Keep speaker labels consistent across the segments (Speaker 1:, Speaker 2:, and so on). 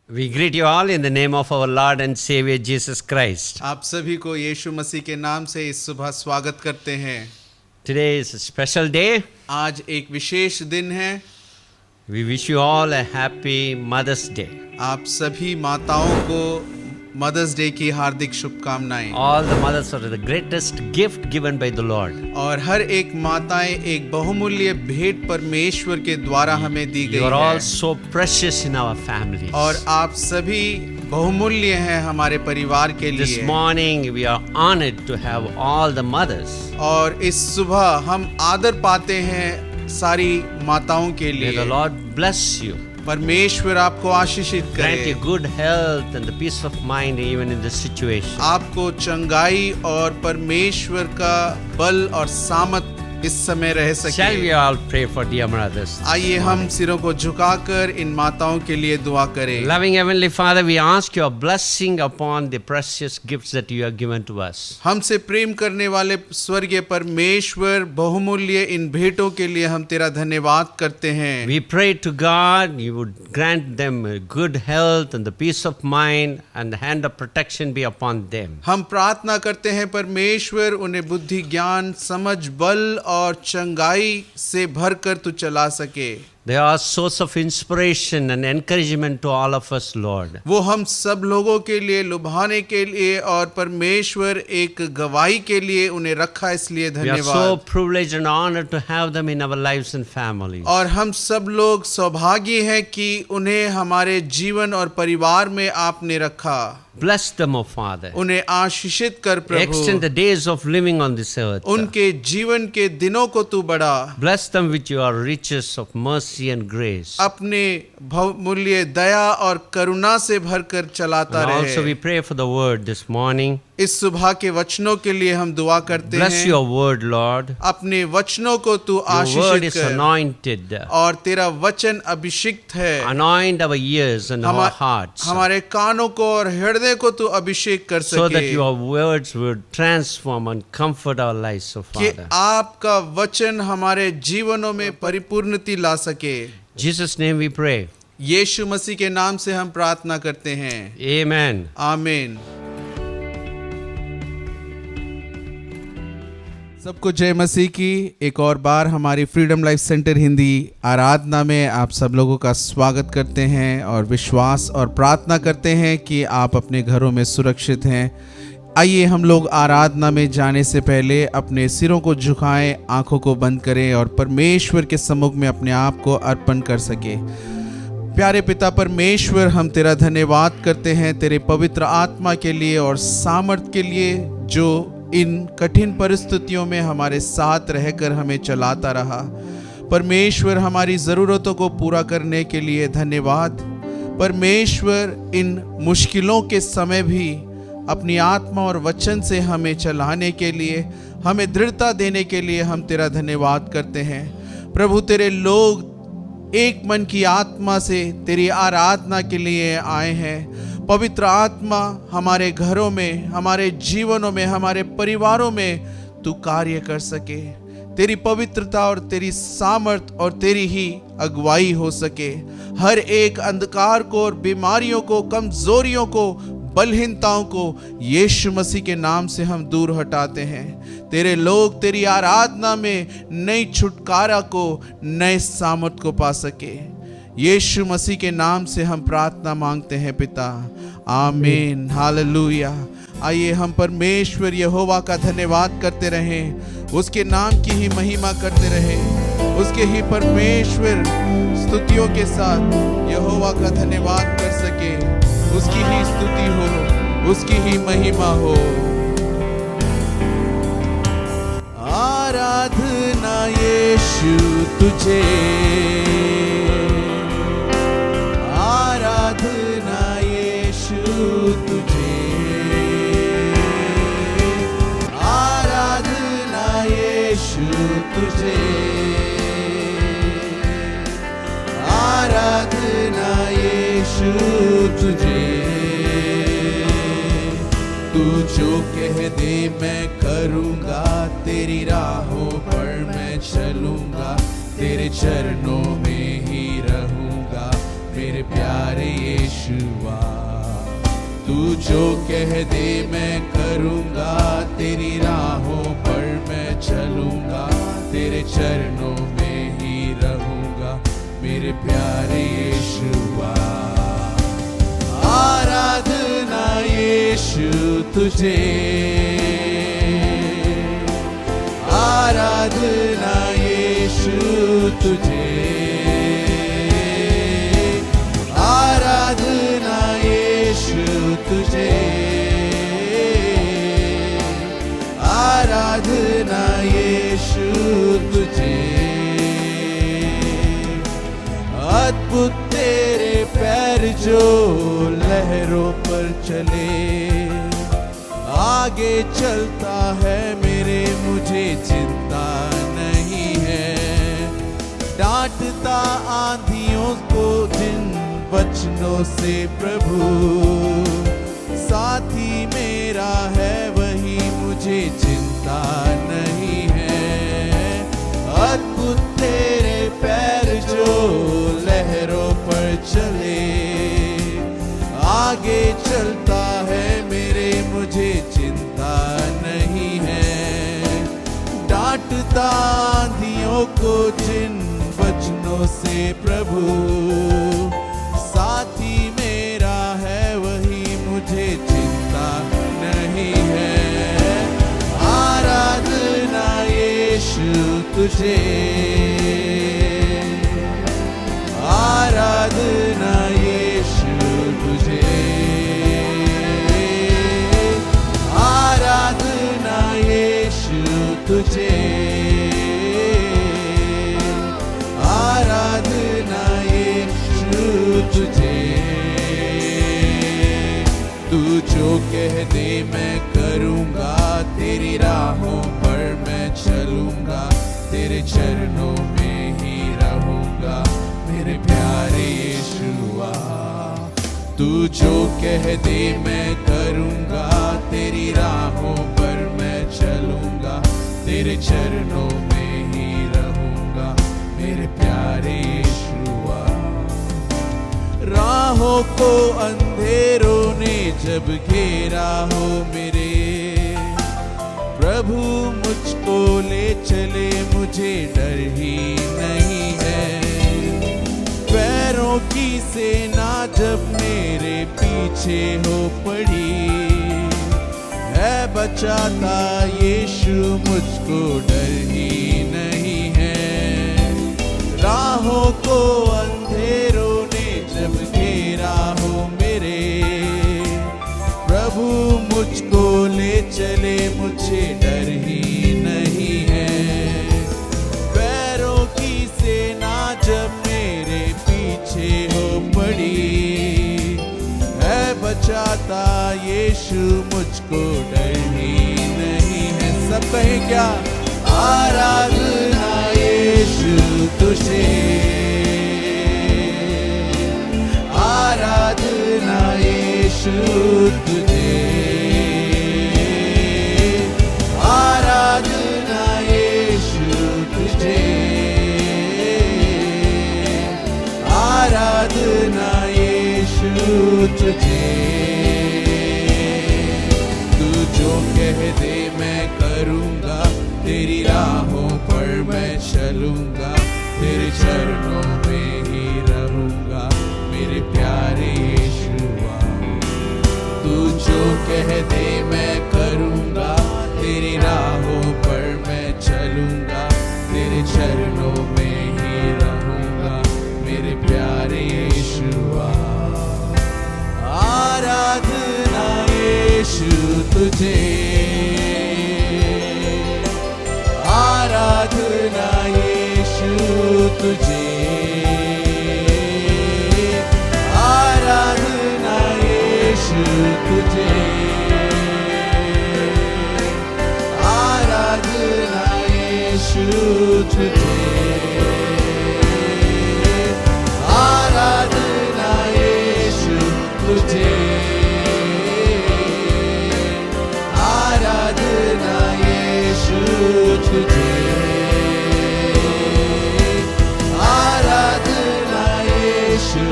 Speaker 1: We greet you all in the name of our Lord and Savior Jesus Christ.
Speaker 2: आप सभी को यीशु मसीह के नाम से इस सुबह स्वागत करते हैं।
Speaker 1: Today is a special day.
Speaker 2: आज एक विशेष दिन है।
Speaker 1: We wish you all a happy Mother's Day.
Speaker 2: आप सभी माताओं को मदर्स डे की हार्दिक शुभकामनाएं।
Speaker 1: All the mothers are the greatest gift given by the Lord.
Speaker 2: और हर एक माताएं एक बहुमूल्य भेंट परमेश्वर के द्वारा हमें दी गई
Speaker 1: You are all
Speaker 2: है।
Speaker 1: so precious in our families.
Speaker 2: और आप सभी बहुमूल्य हैं हमारे परिवार के
Speaker 1: This
Speaker 2: लिए।
Speaker 1: morning we are honored to have all the mothers.
Speaker 2: और इस सुबह हम आदर पाते हैं सारी माताओं के
Speaker 1: May the
Speaker 2: लिए।
Speaker 1: Lord bless you.
Speaker 2: परमेश्वर आपको आशीषित
Speaker 1: Grant
Speaker 2: करे।
Speaker 1: you good health and the peace of mind even in this situation.
Speaker 2: आपको चंगाई और परमेश्वर का बल और सामत इस समय रह
Speaker 1: Shall we
Speaker 2: सके।
Speaker 1: all pray for dear mothers?
Speaker 2: आइए हम सिरों को झुकाकर इन माताओं के लिए दुआ करें।
Speaker 1: Loving Heavenly Father, we ask your blessing upon the precious gifts that you have given to us.
Speaker 2: हमसे प्रेम करने वाले स्वर्गीय परमेश्वर बहुमूल्य इन भेंटों के लिए हम तेरा धन्यवाद करते हैं।
Speaker 1: We pray to God you would grant them good health and the peace of mind and the hand of protection be upon them.
Speaker 2: हम प्रार्थना करते हैं परमेश्वर उन्हें बुद्धि ज्ञान समझ बल और चंगाई से भरकर तू चला सके।
Speaker 1: They are a source of inspiration and encouragement to all of us, Lord.
Speaker 2: वो हम सब लोगों के लिए लुभाने के लिए और परमेश्वर एक गवाही के लिए उन्हें रखा, इसलिए
Speaker 1: We are so
Speaker 2: धन्यवाद।
Speaker 1: privileged and honored to have them in our lives and families.
Speaker 2: और हम सब लोग सौभाग्य हैं कि उन्हें हमारे जीवन और परिवार में आपने रखा।
Speaker 1: Bless them, O Father.
Speaker 2: उन्हें आशीषित कर
Speaker 1: Extend the
Speaker 2: Prabhu.
Speaker 1: days of living on this earth.
Speaker 2: उनके जीवन के दिनों को तू बढ़ा।
Speaker 1: Bless them with your riches of mercy and grace.
Speaker 2: अपने बहुमूल्य दया और करुणा से भरकर चलाता
Speaker 1: And also we
Speaker 2: रहे।
Speaker 1: pray for the word this morning.
Speaker 2: इस सुबह के वचनों के लिए हम दुआ करते
Speaker 1: Bless
Speaker 2: हैं।
Speaker 1: your word, Lord.
Speaker 2: अपने वचनों को तू
Speaker 1: Your word
Speaker 2: आशीषित
Speaker 1: is
Speaker 2: कर
Speaker 1: anointed.
Speaker 2: और तेरा वचन अभिषिक्त है।
Speaker 1: Anoint our ears and our hearts
Speaker 2: हमारे कानों को और हृदय को तू अभिषेक कर
Speaker 1: so that
Speaker 2: सके
Speaker 1: your words would transform and comfort our lives, O
Speaker 2: कि
Speaker 1: Father.
Speaker 2: आपका वचन हमारे जीवनों में परिपूर्णता ला सके।
Speaker 1: In Jesus' name we pray.
Speaker 2: यीशु मसीह के नाम से हम प्रार्थना करते हैं।
Speaker 1: Amen.
Speaker 2: आमीन। सबको जय मसीह की। एक और बार हमारी फ्रीडम लाइफ सेंटर हिंदी आराधना में आप सब लोगों का स्वागत करते हैं और विश्वास और प्रार्थना करते हैं कि आप अपने घरों में सुरक्षित हैं। आइए हम लोग आराधना में जाने से पहले अपने सिरों को झुकाएं, आंखों को बंद करें और परमेश्वर के सम्मुख में अपने आप को अर्पण कर सके। प्यारे पिता परमेश्वर, हम तेरा धन्यवाद करते हैं तेरे पवित्र आत्मा के लिए और सामर्थ के लिए जो इन कठिन परिस्थितियों में हमारे साथ रहकर हमें चलाता रहा। परमेश्वर, हमारी ज़रूरतों को पूरा करने के लिए धन्यवाद। परमेश्वर, इन मुश्किलों के समय भी अपनी आत्मा और वचन से हमें चलाने के लिए, हमें दृढ़ता देने के लिए हम तेरा धन्यवाद करते हैं। प्रभु, तेरे लोग एक मन की आत्मा से तेरी आराधना के लिए आए हैं। पवित्र आत्मा हमारे घरों में, हमारे जीवनों में, हमारे परिवारों में तू कार्य कर सके। तेरी पवित्रता और तेरी सामर्थ और तेरी ही अगुवाई हो सके। हर एक अंधकार को और बीमारियों को, कमजोरियों को, बलहीनताओं को यीशु मसीह के नाम से हम दूर हटाते हैं। तेरे लोग तेरी आराधना में नई छुटकारा को, नए सामर्थ को पा सके। यीशु मसीह के नाम से हम प्रार्थना मांगते हैं पिता। आमीन। हालेलुया। आइए हम परमेश्वर यहोवा का धन्यवाद करते रहें, उसके नाम की ही महिमा करते रहें, उसके ही परमेश्वर स्तुतियों के साथ यहोवा का धन्यवाद कर सके। उसकी ही स्तुति हो, उसकी ही महिमा हो। आराधना यीशु तुझे, आराधना यीशु तुझे, आराधना यीशु तुझे, आराधना यीशु तुझे। तू जो कह दे मैं करूँगा, तेरी राहों पर मैं चलूँगा, तेरे चरणों में ही रहूँगा मेरे प्यारे यीशु। जो कह दे मैं करूँगा, तेरी राहों पर मैं चलूँगा, तेरे चरणों में ही रहूँगा मेरे प्यारे यीशुआ। आराधना यीशु तुझे, आराधना यीशु तुझे, आराधना यीशु तुझे, आराधना यीशु तुझे। अद्भुत तेरे पैर जो लहरों पर चले, आगे चलता है मेरे, मुझे चिंता नहीं है। डांटता आंधियों को जिन वचनों से प्रभु, साथी मेरा है वही, मुझे चिंता नहीं है। अद्भुत तेरे पैर जो लहरों पर चले, आगे चलता है मेरे, मुझे चिंता नहीं है। डांटता आंधियों को जिन वचनों से प्रभु, साथी मेरा है वही, मुझे चिंता नहीं है। आराधना यीशु तुझे, आराधना यीशु तुझे, आराधना यीशु तुझे, आराधना यीशु तुझे। तू जो कह दे मैं करूँगा, तेरी राहों पर मैं चलूँगा, तेरे चरणों में ही रहूँगा मेरे प्यारे यीशुआ। तू जो कह दे मैं करूँगा, तेरी राहों पर मैं चलूँगा, तेरे चरणों में ही रहूँगा मेरे प्यारे यीशुआ। राहों को अंधेरों ने जब घेरा हो मेरे, प्रभु मुझको ले चले, मुझे डर ही नहीं है। पैरों की सेना जब मेरे पीछे हो पड़ी, है बचाता यीशु, मुझको डर ही नहीं है। राहों को अंधेरों ने जब घेरा हो मेरे, प्रभु मुझको ले चले, मुझे डर ही नहीं है। पैरों की सेना जब मेरे पीछे हो पड़ी, है बचाता यीशु, मुझको डर ही नहीं है। सब कहें क्या? आराधना यीशु तुझे, आराधना यीशु तुझे, आराधना यीशु तुझे, आराधना यीशु तुझे। तू जो कह दे मैं करूँगा, तेरी राहों पर मैं चलूँगा, तेरे चरणों में ही रहूँगा मेरे प्यारे यीशुआ। तू जो कह दे मैं करूँगा, तेरी राहों पर मैं चलूँगा, तेरे चरणों में ही रहूँगा मेरे प्यारे यीशुआ। आराधना यीशु तुझे, आराधना यीशु तुझे, आराधना यीशु तुझे, आराधना यीशु तुझे, आराधना यीशु तुझे, आराधना यीशु तुझे, आराधना यीशु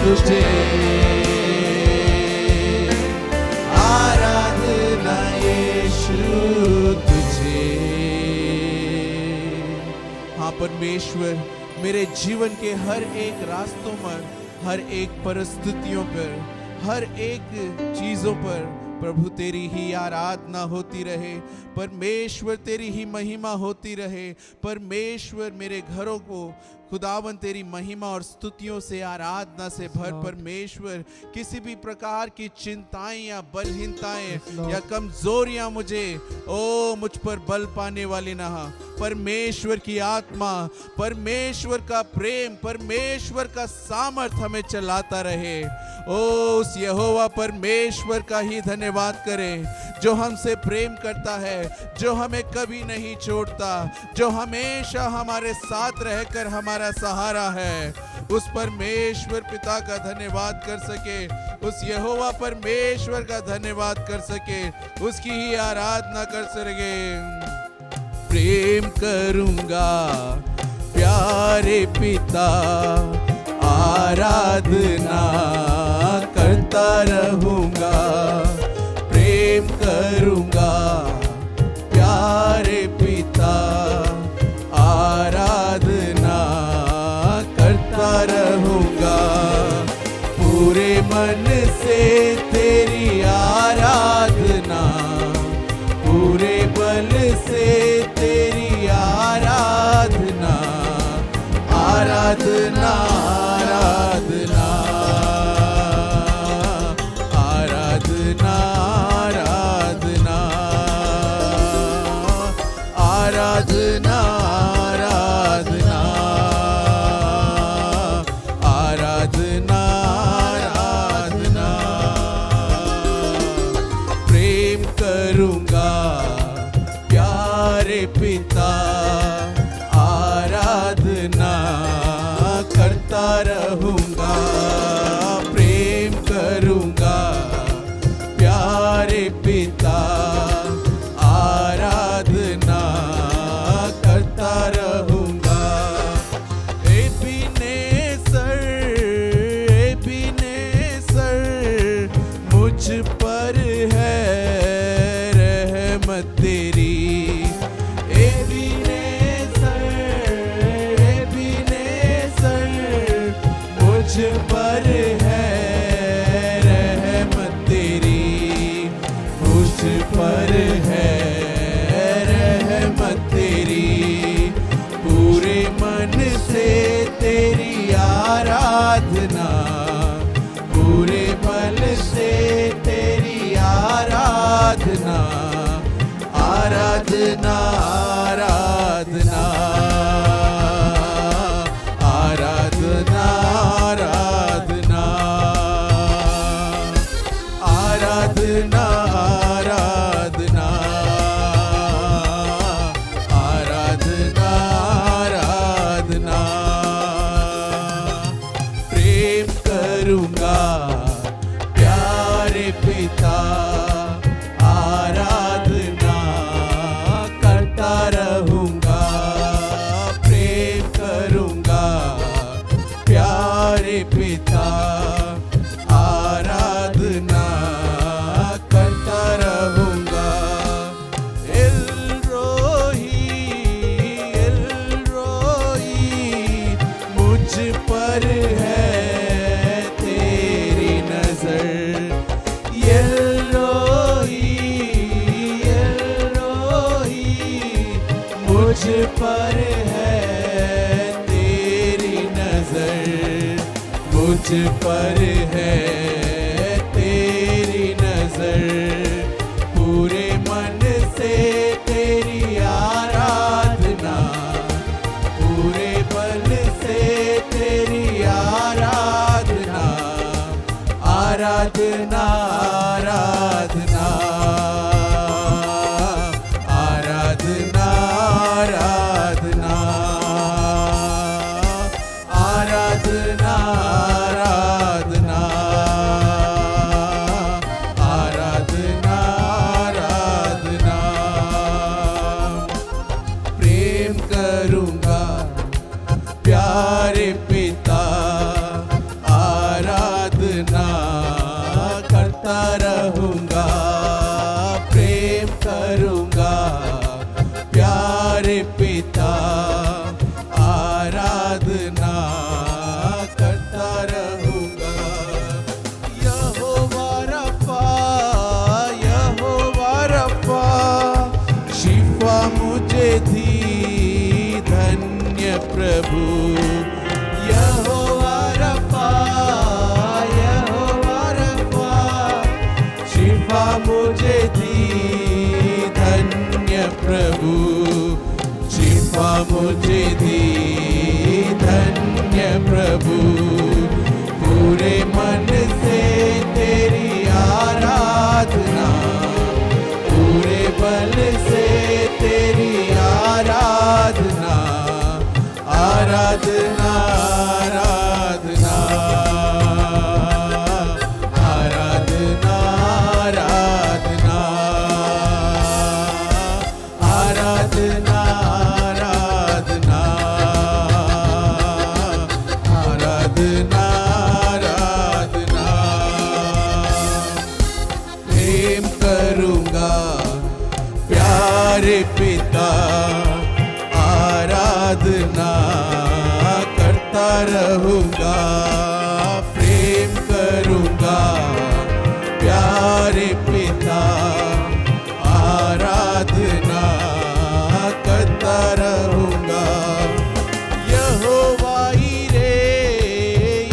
Speaker 2: तुझे, परमेश्वर मेरे जीवन के हर एक रास्तों पर, हर एक परिस्थितियों पर, हर एक चीजों पर प्रभु तेरी ही आराधना होती रहे। परमेश्वर तेरी ही महिमा होती रहे। परमेश्वर मेरे घरों को खुदावन तेरी महिमा और स्तुतियों से, आराधना से भर। परमेश्वर किसी भी प्रकार की चिंताएं या बलहीनताएं या कमजोरियां मुझ पर बल पाने वाली ना हो। परमेश्वर की आत्मा, परमेश्वर का प्रेम, परमेश्वर का सामर्थ हमें चलाता रहे। उस यहोवा परमेश्वर का ही धन्यवाद करें जो हमसे प्रेम करता है, जो हमें कभी नहीं छोड़ता, जो हमेशा हमारे साथ रहकर हमारा सहारा है। उस परमेश्वर पिता का धन्यवाद कर सके, उस यहोवा परमेश्वर का धन्यवाद कर सके, उसकी ही आराधना कर सके। प्रेम करूंगा प्यारे पिता, आराधना करता रहूंगा। प्रेम करूंगा प्यारे पिता, आराधना करता रहूंगा। पूरे मन से तेरी आराधना, पूरे बल से तेरी आराधना, आराधना आराधना आराधना आराधना आराधना आराधना आराधना आराधना। प्रेम करूंगा प्यारे पिता, आराधना करता रहूंगा। प्रेम करूंगा प्यारे पिता, आराधना करता रहूंगा। एबीनेसर मुझ पर है रहमत तेरी। मुझ पर है रहमत तेरी, मुझ पर है रहमत तेरी। पूरे मन से तेरी आराधना, पूरे बल से तेरी आराधना, आराधना आराधना आराधना आराधना आराधना आराधना आराधना आराधना। प्रेम करूंगा प्यारे पिता, आराधना करता रहूंगा। प्रेम करूंगा प्यारे पिता, आराधना करता रहूंगा। एलरोही मुझ पर है तेरी नजर। एलरोही मुझ पर है तेरी नजर, मुझ पर है तेरी नजर। पूरे मन से तेरी आराधना, पूरे बल से तेरी आराधना, आराधना आराधना आराधना आराधना आराधना आराधना आराधना आराधना। प्रेम करूंगा प्यारे पिता, आराधना करता रहूंगा। प्रभु। यहोवा रफ़ा, यहोवा रफ़ा, शिफा मुझे दी धन्य प्रभु, शिफा मुझे दी धन्य प्रभु। पूरे मन से तेरी आराधना, पूरे बल से तेरी आराधना, आराधना, आराधना, आराधना, आराधना, आराधना, आराधना, आराधना, प्रेम करूँगा प्यारे पिता, आराधना करता रहूँगा, प्रेम करूँगा प्यारे पिता, आराधना करता रहूँगा। यहोवा ईरे,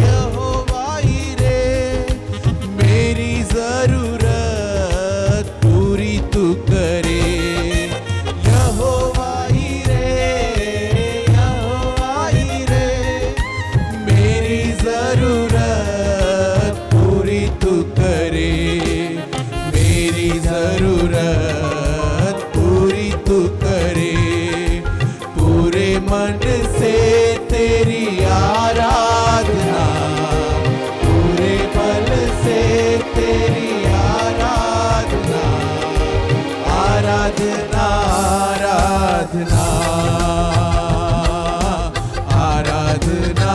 Speaker 2: यहोवा ईरे, मेरी ज़रूरत पूरी तू करे। यहोवा ईरे, यहोवा ईरे, मेरी ज़रूरत पूरी तू करे, मेरी ज़रूरत पूरी तू करे। पूरे मन से तेरी आराधना, पूरे बल से तेरी आराधना, आराधना, आराधना, आराधना,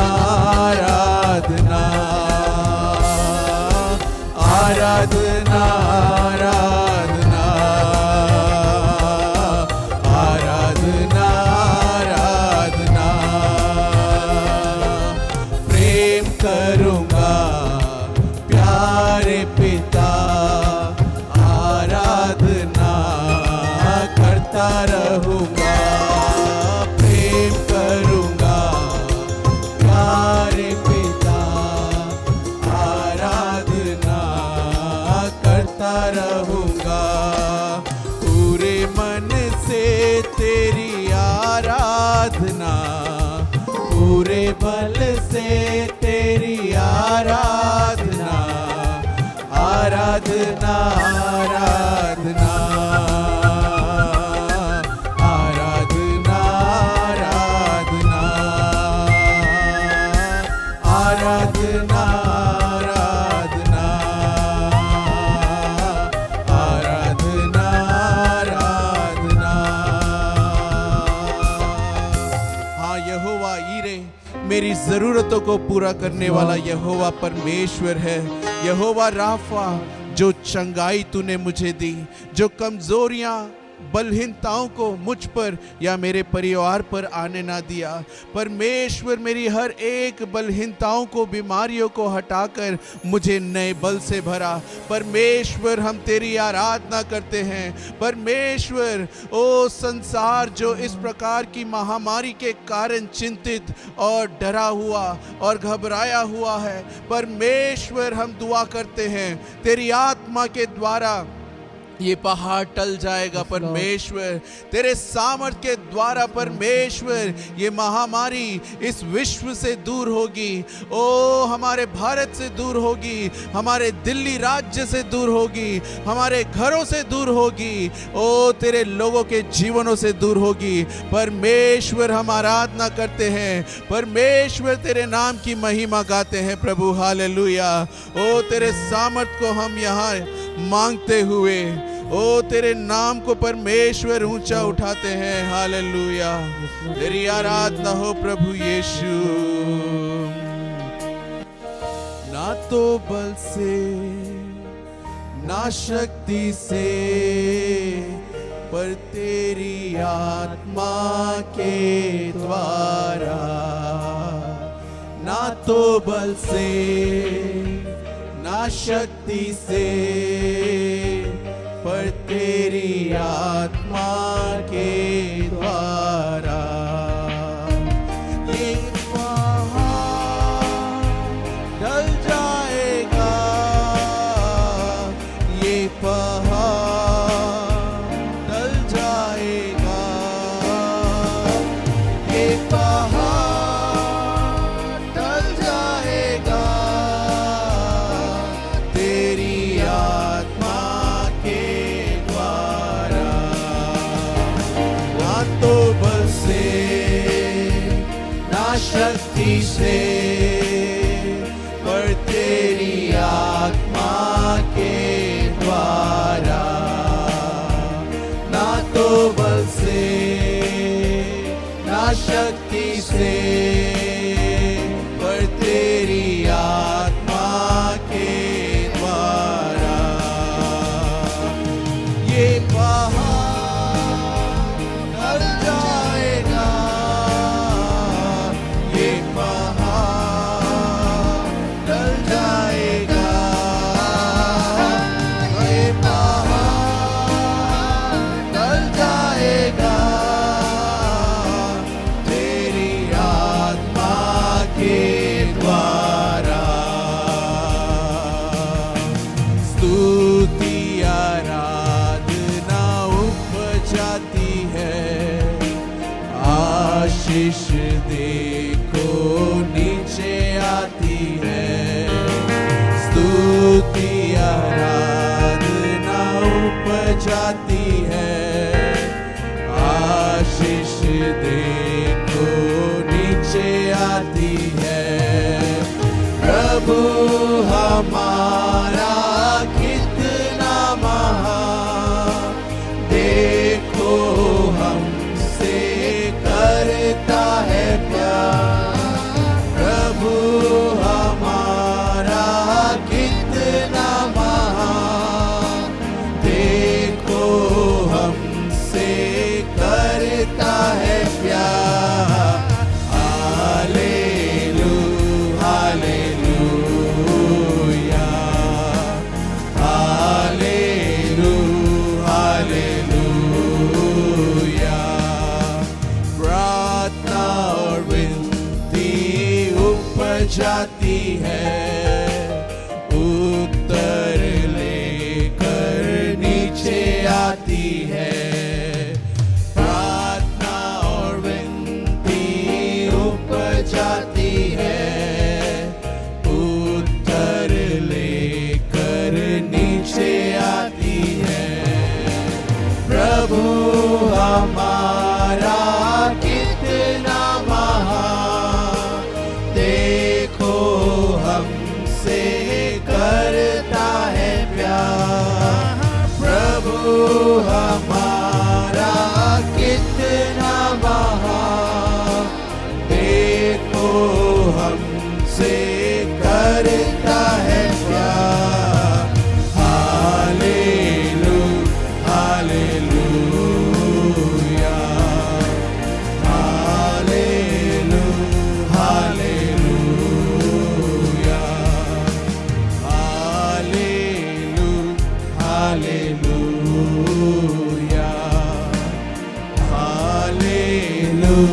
Speaker 2: आराधना, आराधना, आराधना, आराधना, आराधना। प्रेम करूँगा प्यारे पिता, आराधना करता रहूँगा, प्रेम करूँगा प्यारे पिता, आराधना करता रहूँगा। पूरे मन से तेरी आराधना, पूरे बल से तेरी आराधना, आराधना, आराधना, आराधना, आराधना, आराधना, आराधना, आराधना, आराधना। हाँ, यहोवा ईरे मेरी जरूरतों को पूरा करने वाला यहोवा परमेश्वर है। यहोवा राफा, जो चंगाई तूने मुझे दी, जो कमजोरियां बलहीनताओं को मुझ पर या मेरे परिवार पर आने ना दिया। परमेश्वर मेरी हर एक बलहीनताओं को, बीमारियों को हटाकर मुझे नए बल से भरा। परमेश्वर हम तेरी आराधना करते हैं। परमेश्वर, ओ संसार जो इस प्रकार की महामारी के कारण चिंतित और डरा हुआ और घबराया हुआ है, परमेश्वर हम दुआ करते हैं तेरी आत्मा के द्वारा ये पहाड़ टल जाएगा। परमेश्वर तेरे सामर्थ के द्वारा परमेश्वर ये महामारी इस विश्व से दूर होगी। ओ हमारे भारत से दूर होगी, हमारे दिल्ली राज्य से दूर होगी, हमारे घरों से दूर होगी, ओ तेरे लोगों के जीवनों से दूर होगी। परमेश्वर हम आराधना करते हैं, परमेश्वर तेरे नाम की महिमा गाते हैं प्रभु। हालेलुया। ओ तेरे सामर्थ को हम यहाँ मांगते हुए ओ तेरे नाम को परमेश्वर ऊंचा उठाते हैं। हालेलुया। तेरी आराधना हो प्रभु यीशु। ना तो बल से ना शक्ति से, पर तेरी आत्मा के द्वारा। ना तो बल से ना शक्ति से, पर तेरी आत्मा के द्वारा। से, पर तेरी आत्मा के द्वारा, ना तो बल से ना शक्ति से, पर तेरी आत्मा के द्वारा। ये पहाड़ ढल जाएगा, ये पहाड़ ढल जाएगा, ये पहाड़ ढल जाएगा, तेरी आत्मा के द्वारा। स्तुति आराधना उपजाती है, आशीष देखो नीचे आती है। स्तुति आराधना उपजाती है, आशीष देखो नीचे आती है। प्रभु हमारा कितना महान, देखो हमसे करता है प्यार। प्रभु हमारा कितना महान, देखो हमसे करता है प्यार। Hallelujah, hallelujah, hallelujah, hallelujah. प्रार्थना और विनती उपजाती है, उत्तर लेकर नीचे आती है। प्रार्थना और विनती उपजाती है, उत्तर लेकर नीचे आती है। प्रभु हमारा कितना महान, देखो हमसे करता है प्यार। प्रभु हमारा कितना महान, देखो हमसे करता है प्यार। Hallelujah, hallelujah, hallelujah, hallelujah, hallelujah, hallelujah, hallelujah,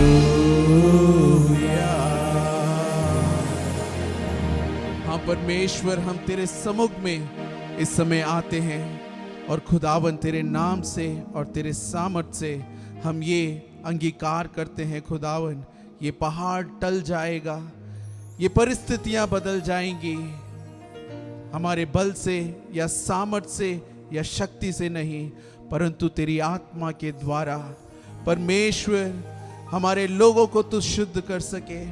Speaker 2: hallelujah. हाँ परमेश्वर, हम तेरे सम्मुख में इस समय आते हैं और खुदावन तेरे नाम से और तेरे सामर्थ से हम ये अंगीकार करते हैं खुदावन, ये पहाड़ टल जाएगा, ये परिस्थितियां बदल जाएंगी, हमारे बल से या सामर्थ से या शक्ति से नहीं, परंतु तेरी आत्मा के द्वारा। परमेश्वर, हमारे लोगों को तू शुद्ध कर सके,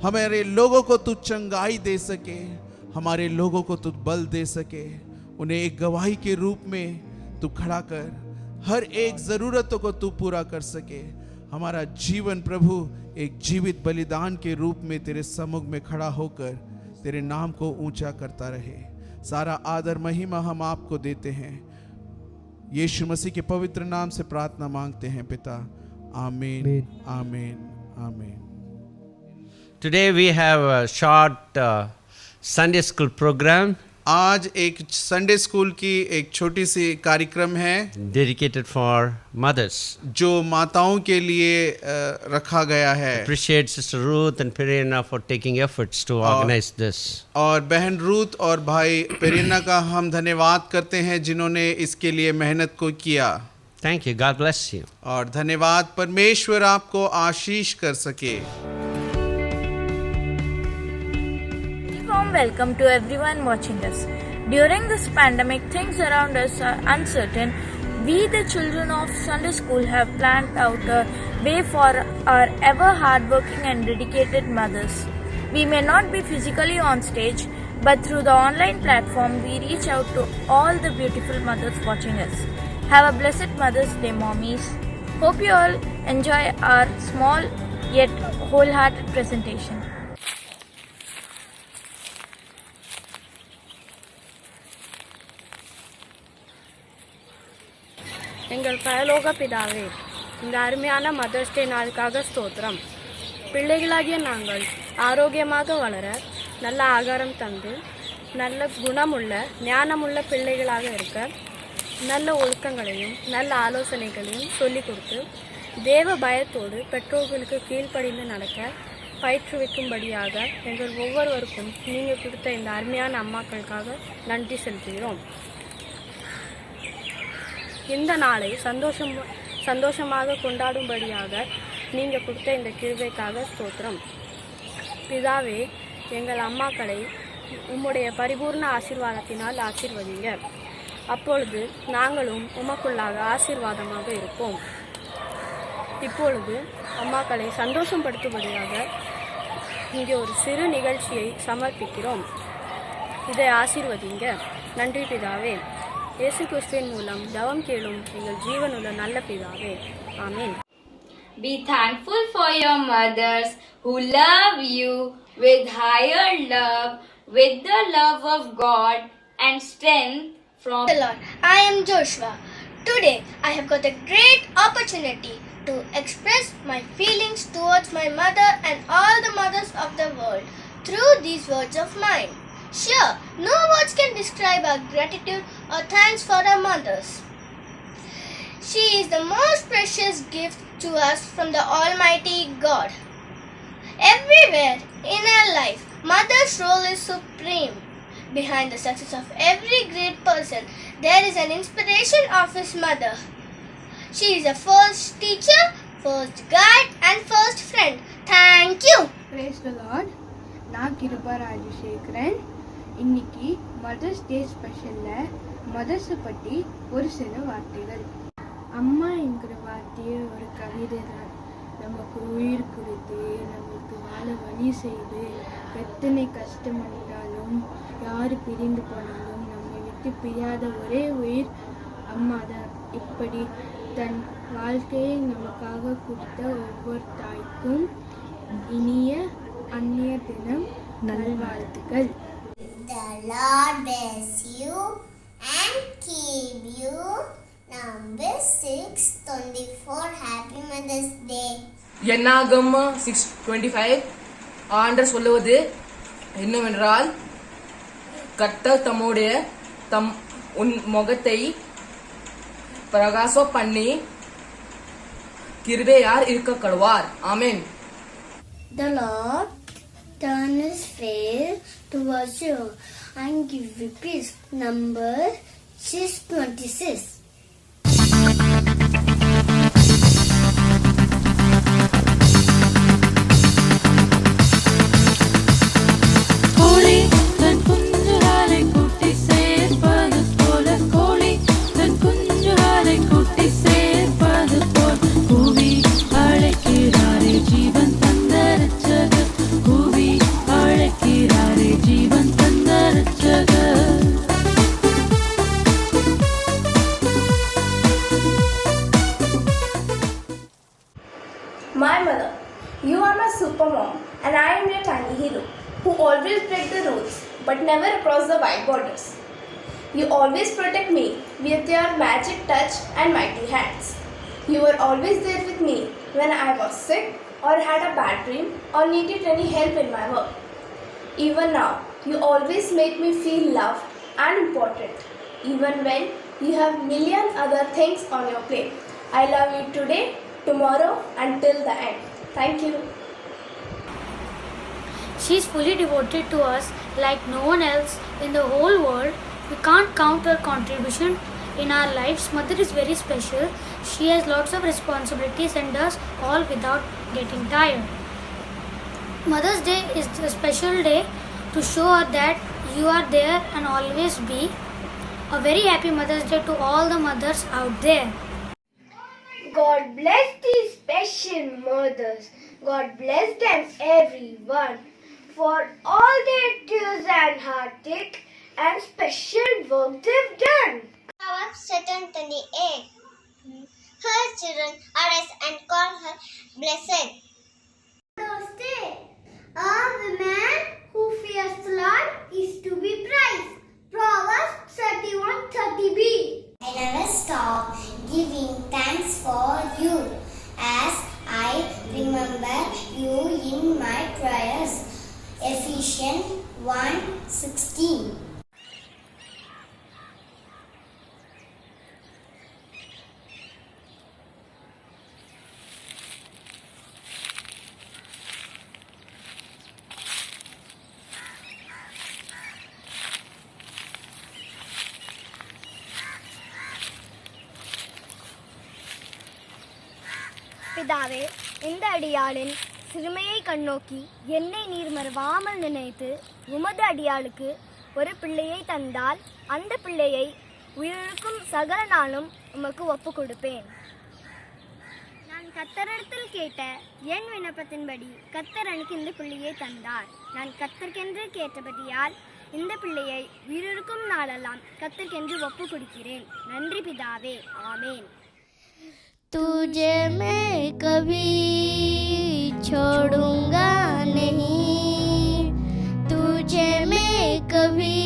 Speaker 2: हमारे लोगों को तू चंगाई दे सके, हमारे लोगों को तू बल दे सके, उन्हें एक गवाही के रूप में तू खड़ा कर, हर एक ज़रूरतों को तू पूरा कर सके। हमारा जीवन प्रभु एक जीवित बलिदान के रूप में तेरे सम्मुख में खड़ा होकर तेरे नाम को ऊंचा करता रहे। सारा आदर महिमा हम आपको देते हैं, यीशु मसीह के पवित्र नाम से प्रार्थना मांगते हैं पिता, आमीन, आमीन, आमीन।
Speaker 1: Today we have a short Sunday school program
Speaker 2: आज एक संडे स्कूल की एक छोटी सी कार्यक्रम है
Speaker 1: dedicated for mothers.
Speaker 2: जो माताओं के लिए रखा गया है।
Speaker 1: Appreciate Sister Ruth and Perina for taking efforts to organize this.
Speaker 2: और बहन रूथ और भाई पेरिना का हम धन्यवाद करते हैं जिन्होंने इसके लिए मेहनत को किया।
Speaker 1: Thank you. God bless you.
Speaker 2: और धन्यवाद, परमेश्वर आपको आशीष कर सके।
Speaker 3: Warm welcome to everyone watching us. During this pandemic, things around us are uncertain. We, the children of Sunday School, have planned out a way for our ever hardworking and dedicated mothers. We may not be physically on stage, but through the online platform, we reach out to all the beautiful mothers watching us. Have a blessed Mother's Day, mommies. Hope you all enjoy our small yet wholehearted presentation.
Speaker 4: எங்கள் பரலோக பிதாவே, இந்த அருமையான mother's day நாளுக்காக ஸ்தோத்திரம். பிள்ளைகளாகிய நாங்கள் ஆரோக்கியமாக வளர நல்ல ஆகாரம் தந்து நல்ல குணமுள்ள ஞானமுள்ள பிள்ளைகளாக இருக்க நல்ல ஒழுக்கங்களையும் நல்ல ஆலோசனைகளையும் சொல்லிக் கொடுத்து தேவ பயத்தோடு பெற்றோர்களுக்கு கீழ்ப்படிந்து நடக்க பயிற்றுவிக்கும்படியாக எங்கள் ஒவ்வொருவருக்கும் நீங்கள் கொடுத்த இந்த அருமையான அம்மாக்களுக்காக நன்றி செலுத்துகிறோம். இந்த நாளை சந்தோஷமாக கொண்டாடும்படியாக நீங்கள் கொடுத்த இந்த கிருபைக்காக ஸ்தோத்திரம். பிதாவே, எங்கள் அம்மாக்களை உம்முடைய பரிபூர்ண ஆசீர்வாதத்தினால் ஆசீர்வதிங்க. அப்பொழுது நாங்களும் உமக்குள்ளாக ஆசீர்வாதமாக இருப்போம். இப்பொழுது அம்மாக்களை சந்தோஷப்படுத்தும்படியாக இங்கே ஒரு சிறு நிகழ்ச்சியை சமர்ப்பிக்கிறோம். இதை ஆசீர்வதிங்க. நன்றி பிதாவே. இயேசு கிறிஸ்துவின் மூலம் தவம் கேளும் எங்கள் ஜீவனுள்ள நல்ல பிதாவே. ஆமென்.
Speaker 5: Be thankful for your mothers who love you with higher love, with the love of God and strength from
Speaker 6: the Lord. I am Joshua. Today I have got a great opportunity to express my feelings towards my mother and all the mothers of the world through these words of mine. Sure, no words can describe our gratitude or thanks for our mothers. She is the most precious gift to us from the Almighty God. Everywhere in our life, mother's role is supreme. Behind the success of every great person, there is an inspiration of his mother. She is a first teacher, first guide and first friend. Thank you.
Speaker 7: Praise the Lord. நான் கிருபா ராஜசேகரன். இன்னைக்கு mother's day ஸ்பெஷலில் மதர்ஸை பற்றி ஒரு சில வார்த்தைகள். அம்மா என்கிற வார்த்தையே ஒரு கவிதை தான். நமக்கு உயிர் கொடுத்து நமக்கு வாழ வழி செய்து எத்தனை கஷ்டம் வந்தாலும் யார் பிரிந்து போனாலும் நம்மை விட்டு பிரியாத ஒரே உயிர் அம்மா தான். இப்படி தன் வாழ்க்கையை நமக்காக கொடுத்த ஒவ்வொரு தாய்க்கும் இனிய அந்நிய தினம் நல்வாழ்த்துக்கள்.
Speaker 8: The Lord bless you and keep you. Number 624. Happy Mother's Day.
Speaker 9: என்னாகும் 6:25 ஆண்டர் சொல்லுவது என்னவென்றால், கர்த்தர் தம்முடைய உன் முகத்தை பிரகாசம் பண்ணி கிருபையார் இருக்க கடுவார். ஆமென்.
Speaker 6: The Lord turn his face towards you and give you peace. Number 626.
Speaker 4: My mother, you are my super mom and I am your tiny hero who always break the rules but never cross the white borders. You always protect me with your magic touch and mighty hands. You were always there with me when I was sick or had a bad dream or needed any help in my work. Even now, you always make me feel loved and important, even when you have million other things on your plate. I love you today, tomorrow, until the end. Thank you.
Speaker 10: She is fully devoted to us like no one else in the whole world. We can't count her contribution in our lives. Mother is very special. She has lots of responsibilities and does all without getting tired. Mother's Day is a special day to show her that you are there and always be. A very happy Mother's Day to all the mothers out there.
Speaker 7: God bless these special mothers. God bless them everyone for all their tears and heartache and special work they've done.
Speaker 8: Proverbs 7:28. Her children arise and call her blessed. A woman who fears the Lord is to be praised. Proverbs 31:30b. I never stop giving thanks for you as I remember you in my prayers. Ephesians 1:16.
Speaker 6: பிதாவே, இந்த அடியாளின் சிறுமையை கண்ணோக்கி என்னை நீர் மறவாமல் நினைத்து உமது அடியாளுக்கு ஒரு பிள்ளையை தந்தால் அந்த பிள்ளையை உயிருக்கும் சகல நாளும் உமக்கு ஒப்பு கொடுப்பேன். நான் கர்த்தரிடத்தில் கேட்ட என் விண்ணப்பத்தின்படி கர்த்தர் எனக்கு இந்த பிள்ளையை தந்தார். நான் கர்த்தர்க்கென்று கேட்டபடியால் இந்த பிள்ளையை உயிருக்கும் நாளெல்லாம் கர்த்தர்க்கென்று ஒப்பு கொடுக்கிறேன். நன்றி பிதாவே, ஆமேன்.
Speaker 8: तुझे मैं कभी छोड़ूंगा नहीं, तुझे मैं कभी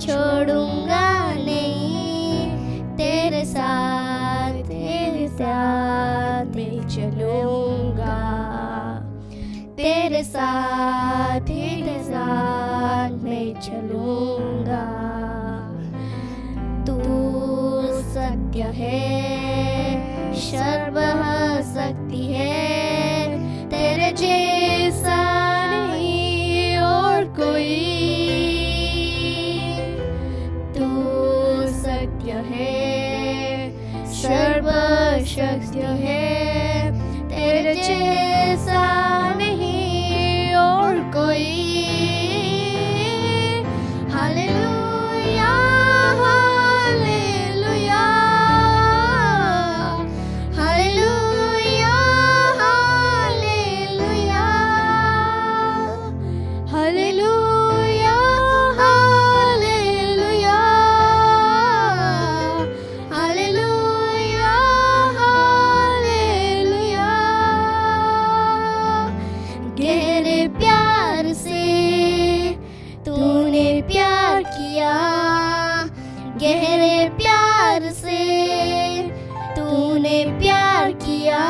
Speaker 8: छोड़ूंगा नहीं, तेरे साथ मैं चलूंगा, तेरे साथ मैं चलूंगा. तू सत्य है, सर्व शक्ति है, तेरे जैसा नहीं और कोई. तू सत्य है, सर्व शक्ति है, तेरे जैसा नहीं और कोई. Hallelujah, hallelujah, hallelujah, hallelujah, hallelujah, hallelujah, hallelujah, hallelujah. गहरे प्यार से तूने प्यार किया, गहरे प्यार से तूने प्यार किया,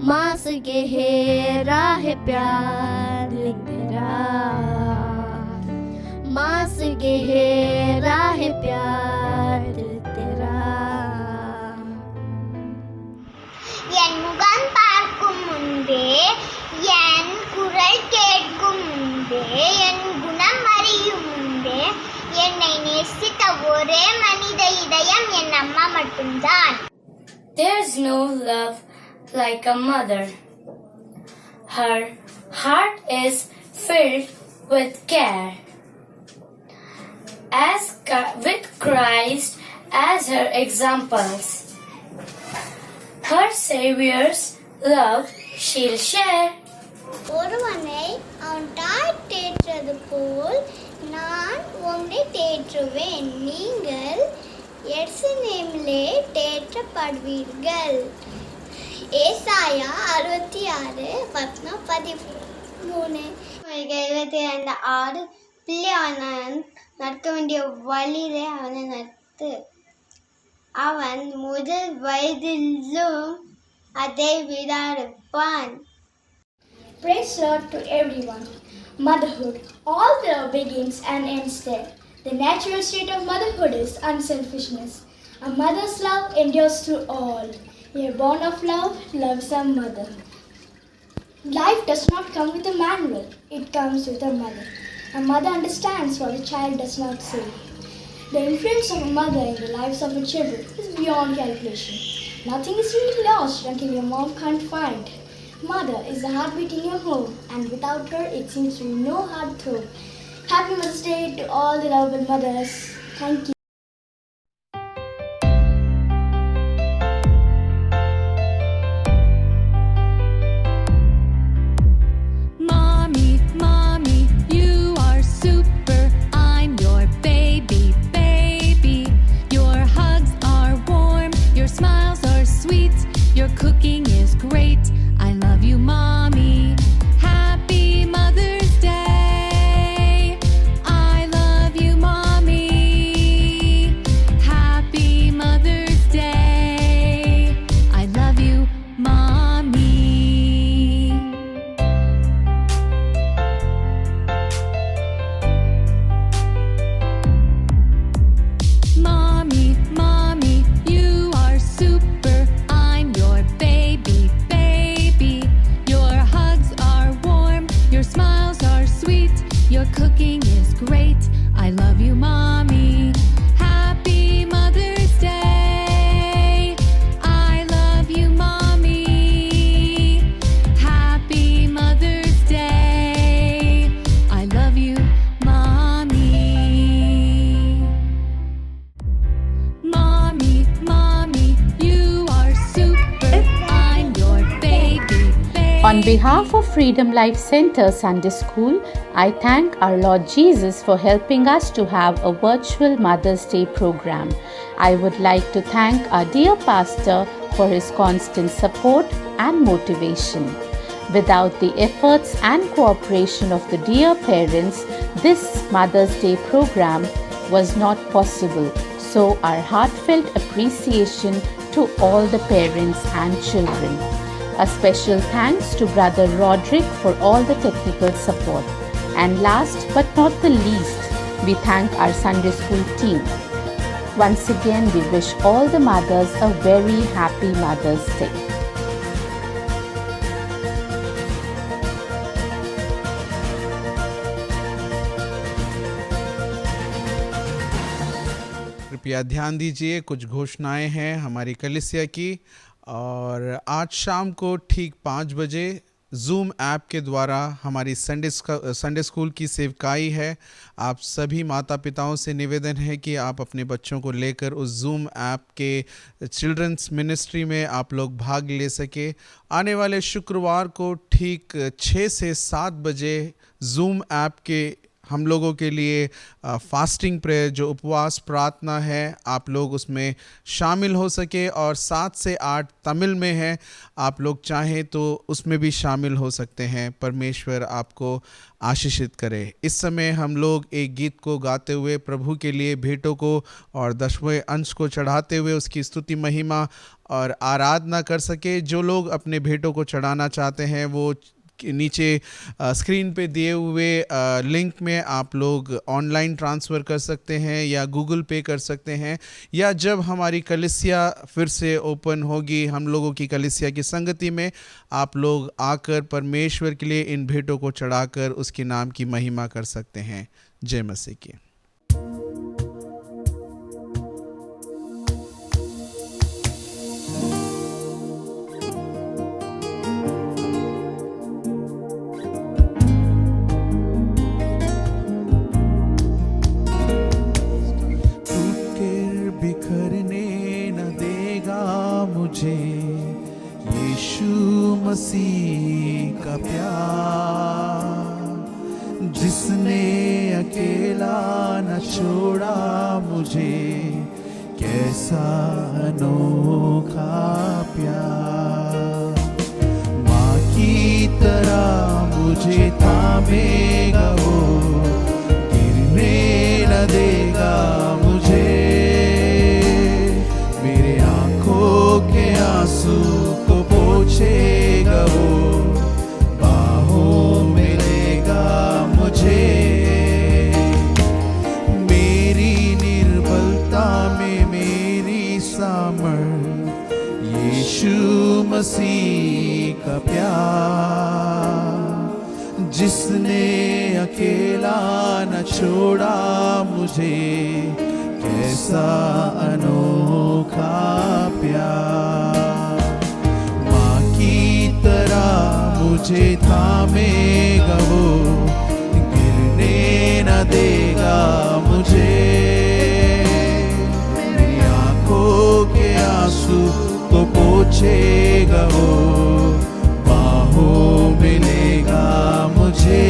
Speaker 8: माँ से गहरा है प्यार तेरा, माँ से गहरा है प्यार तेरा. என் முகம் பார்க்கும் முன்பே, என் குரல் கேட்கும் முன்பே, என் குணம் அறியும் முன்பே, என்னை நேசித்த ஒரே மனித இதயம் என் அம்மா மட்டும்தான்.
Speaker 5: There's no love like a mother. Her heart is filled with care. With Christ as her examples, her Savior's love she'll share.
Speaker 8: ஒருவனை அவன் தாய் தேற்றது போல் நான் உன்னை தேற்றுவேன், நீங்கள் எருசலேமிலே தேற்றப்படுவீர்கள். ஏசாயா 66:13. 22 6. பிள்ளை அவன் நடக்க வேண்டிய வழியிலே அவனை நடத்து, அவன் முதல் வயதிலும் அதை விடாதிருப்பான்.
Speaker 7: Praise Lord to everyone. Motherhood, all there begins and ends there. The natural state of motherhood is unselfishness. A mother's love endures through all. A born of love loves a mother. Life does not come with a manual, it comes with a mother. A mother understands what a child does not say. The influence of a mother in the lives of her children is beyond calculation. Nothing is really lost until your mom can't find. Mother is the heartbeat in your home, and without her, it seems to be no heart throb. Happy Mother's Day to all the lovable mothers.
Speaker 6: Thank you.
Speaker 11: Mommy, mommy, you are super. I'm your baby, baby. Your hugs are warm, your smiles are sweet, your cooking is great. I love you, mommy. Happy Mother's Day. I love you, mommy. Happy Mother's Day. I love you, mommy. Mommy, mommy, you are super. I'm your baby, baby. Your hugs are warm, your smiles are sweet, your cooking is great. I love you, mommy. Happy Mother's Day. I love you, mommy. Happy Mother's Day. I love you, mommy. Mommy, mommy, you are super. I'm your baby, baby.
Speaker 12: On behalf of Freedom Life Center Sunday School, I thank our Lord Jesus for helping us to have a virtual Mother's Day program. I would like to thank our dear pastor for his constant support and motivation. Without the efforts and cooperation of the dear parents, this Mother's Day program was not possible. So our heartfelt appreciation to all the parents and children. A special thanks to Brother Roderick for all the technical support. And last but not the least, we thank our Sunday school team. Once again, we wish all the mothers a very happy Mother's Day.
Speaker 2: कृपया ध्यान दीजिए, कुछ घोषणाएं हैं हमारी कलीसिया की। और आज शाम को ठीक 5 बजे जूम ऐप के द्वारा हमारी संडे स्कूल की सेवकाई है। आप सभी माता पिताओं से निवेदन है कि आप अपने बच्चों को लेकर उस जूम ऐप के चिल्ड्रंस मिनिस्ट्री में आप लोग भाग ले सके। आने वाले शुक्रवार को ठीक 6 से 7 बजे जूम ऐप के हम लोगों के लिए फास्टिंग प्रेयर जो उपवास प्रार्थना है, आप लोग उसमें शामिल हो सके। और 7 से 8 तमिल में है, आप लोग चाहें तो उसमें भी शामिल हो सकते हैं। परमेश्वर आपको आशीषित करे। इस समय हम लोग एक गीत को गाते हुए प्रभु के लिए भेंटों को और 10वें अंश को चढ़ाते हुए उसकी स्तुति महिमा और आराधना कर सके। जो लोग अपने भेंटों को चढ़ाना चाहते हैं वो नीचे स्क्रीन पे दिए हुए लिंक में आप लोग ऑनलाइन ट्रांसफ़र कर सकते हैं या गूगल पे कर सकते हैं, या जब हमारी कलीसिया फिर से ओपन होगी हम लोगों की कलीसिया की संगति में, आप लोग आकर परमेश्वर के लिए इन भेंटों को चढ़ाकर उसके नाम की महिमा कर सकते हैं। जय मसीह की। मसीह का प्यार जिसने अकेला न छोड़ा मुझे, कैसा अनोखा प्यार। माँ की तरह मुझे थामेगा वो, गिरने न देगा मुझे, मेरे आंखों के आंसू को पोंछेगा वो, बाहों में लेगा मुझे। मेरी निर्बलता में मेरी सामर्थ, यीशु मसीह का प्यार जिसने अकेला न छोड़ा मुझे, कैसा अनोखा प्यार। माँ की तरह मुझे थामेगा वो, गिरने न देगा मुझे, पहुँचेगा वो, बाहों में लेगा मुझे।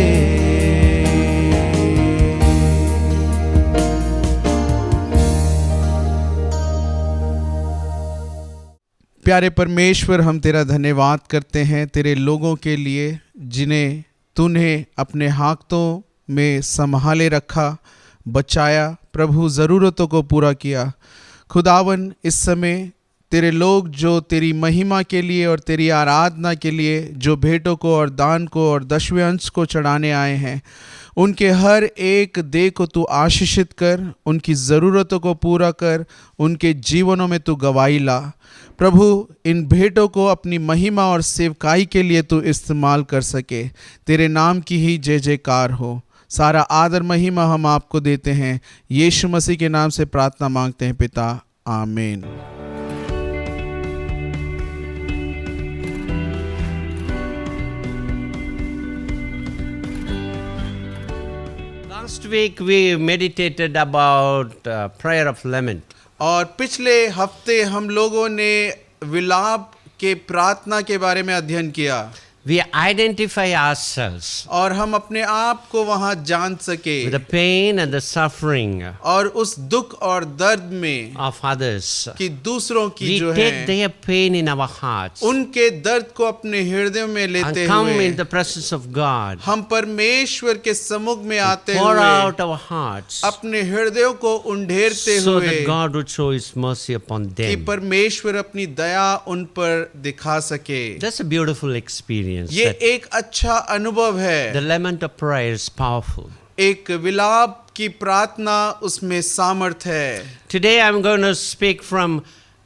Speaker 2: प्यारे परमेश्वर, हम तेरा धन्यवाद करते हैं तेरे लोगों के लिए जिन्हें तूने अपने हाथों में संभाले रखा, बचाया, प्रभु ज़रूरतों को पूरा किया। खुदावन, इस समय तेरे लोग जो तेरी महिमा के लिए और तेरी आराधना के लिए जो भेंटों को और दान को और दशवें अंश को चढ़ाने आए हैं, उनके हर एक देह को तू आशीषित कर, उनकी ज़रूरतों को पूरा कर, उनके जीवनों में तू गवाही ला। प्रभु, इन भेंटों को अपनी महिमा और सेवकाई के लिए तू इस्तेमाल कर सके। तेरे नाम की ही जय जयकार हो। सारा आदर महिमा हम आपको देते हैं, यीशु मसीह के नाम से प्रार्थना मांगते हैं पिता, आमीन।
Speaker 1: Last week we meditated about prayer of lament.
Speaker 2: और पिछले हफ्ते हम लोगों ने विलाप के प्रार्थना के बारे में अध्ययन किया।
Speaker 1: We identify ourselves
Speaker 2: और हम अपने आप को वहाँ जान सके
Speaker 1: with the pain and the suffering
Speaker 2: और उस दुख और दर्द में
Speaker 1: of others.
Speaker 2: कि दूसरों की
Speaker 1: We
Speaker 2: जो
Speaker 1: take
Speaker 2: है
Speaker 1: their pain in our hearts
Speaker 2: उनके दर्द को अपने हृदय में
Speaker 1: and
Speaker 2: लेते
Speaker 1: come
Speaker 2: हुए
Speaker 1: in the presence of God.
Speaker 2: हम परमेश्वर के सम्मुख में आते
Speaker 1: Pour
Speaker 2: हुए
Speaker 1: out our hearts
Speaker 2: अपने हृदयों को उंडेरते
Speaker 1: so
Speaker 2: हुए
Speaker 1: that God would show His mercy upon
Speaker 2: कि
Speaker 1: them.
Speaker 2: परमेश्वर अपनी दया उन पर दिखा सके।
Speaker 1: That's a beautiful experience.
Speaker 2: ये एक अच्छा अनुभव है।
Speaker 1: The lament of prayer is powerful.
Speaker 2: एक विलाप की प्रार्थना उसमें सामर्थ है।
Speaker 1: Today I'm going to speak from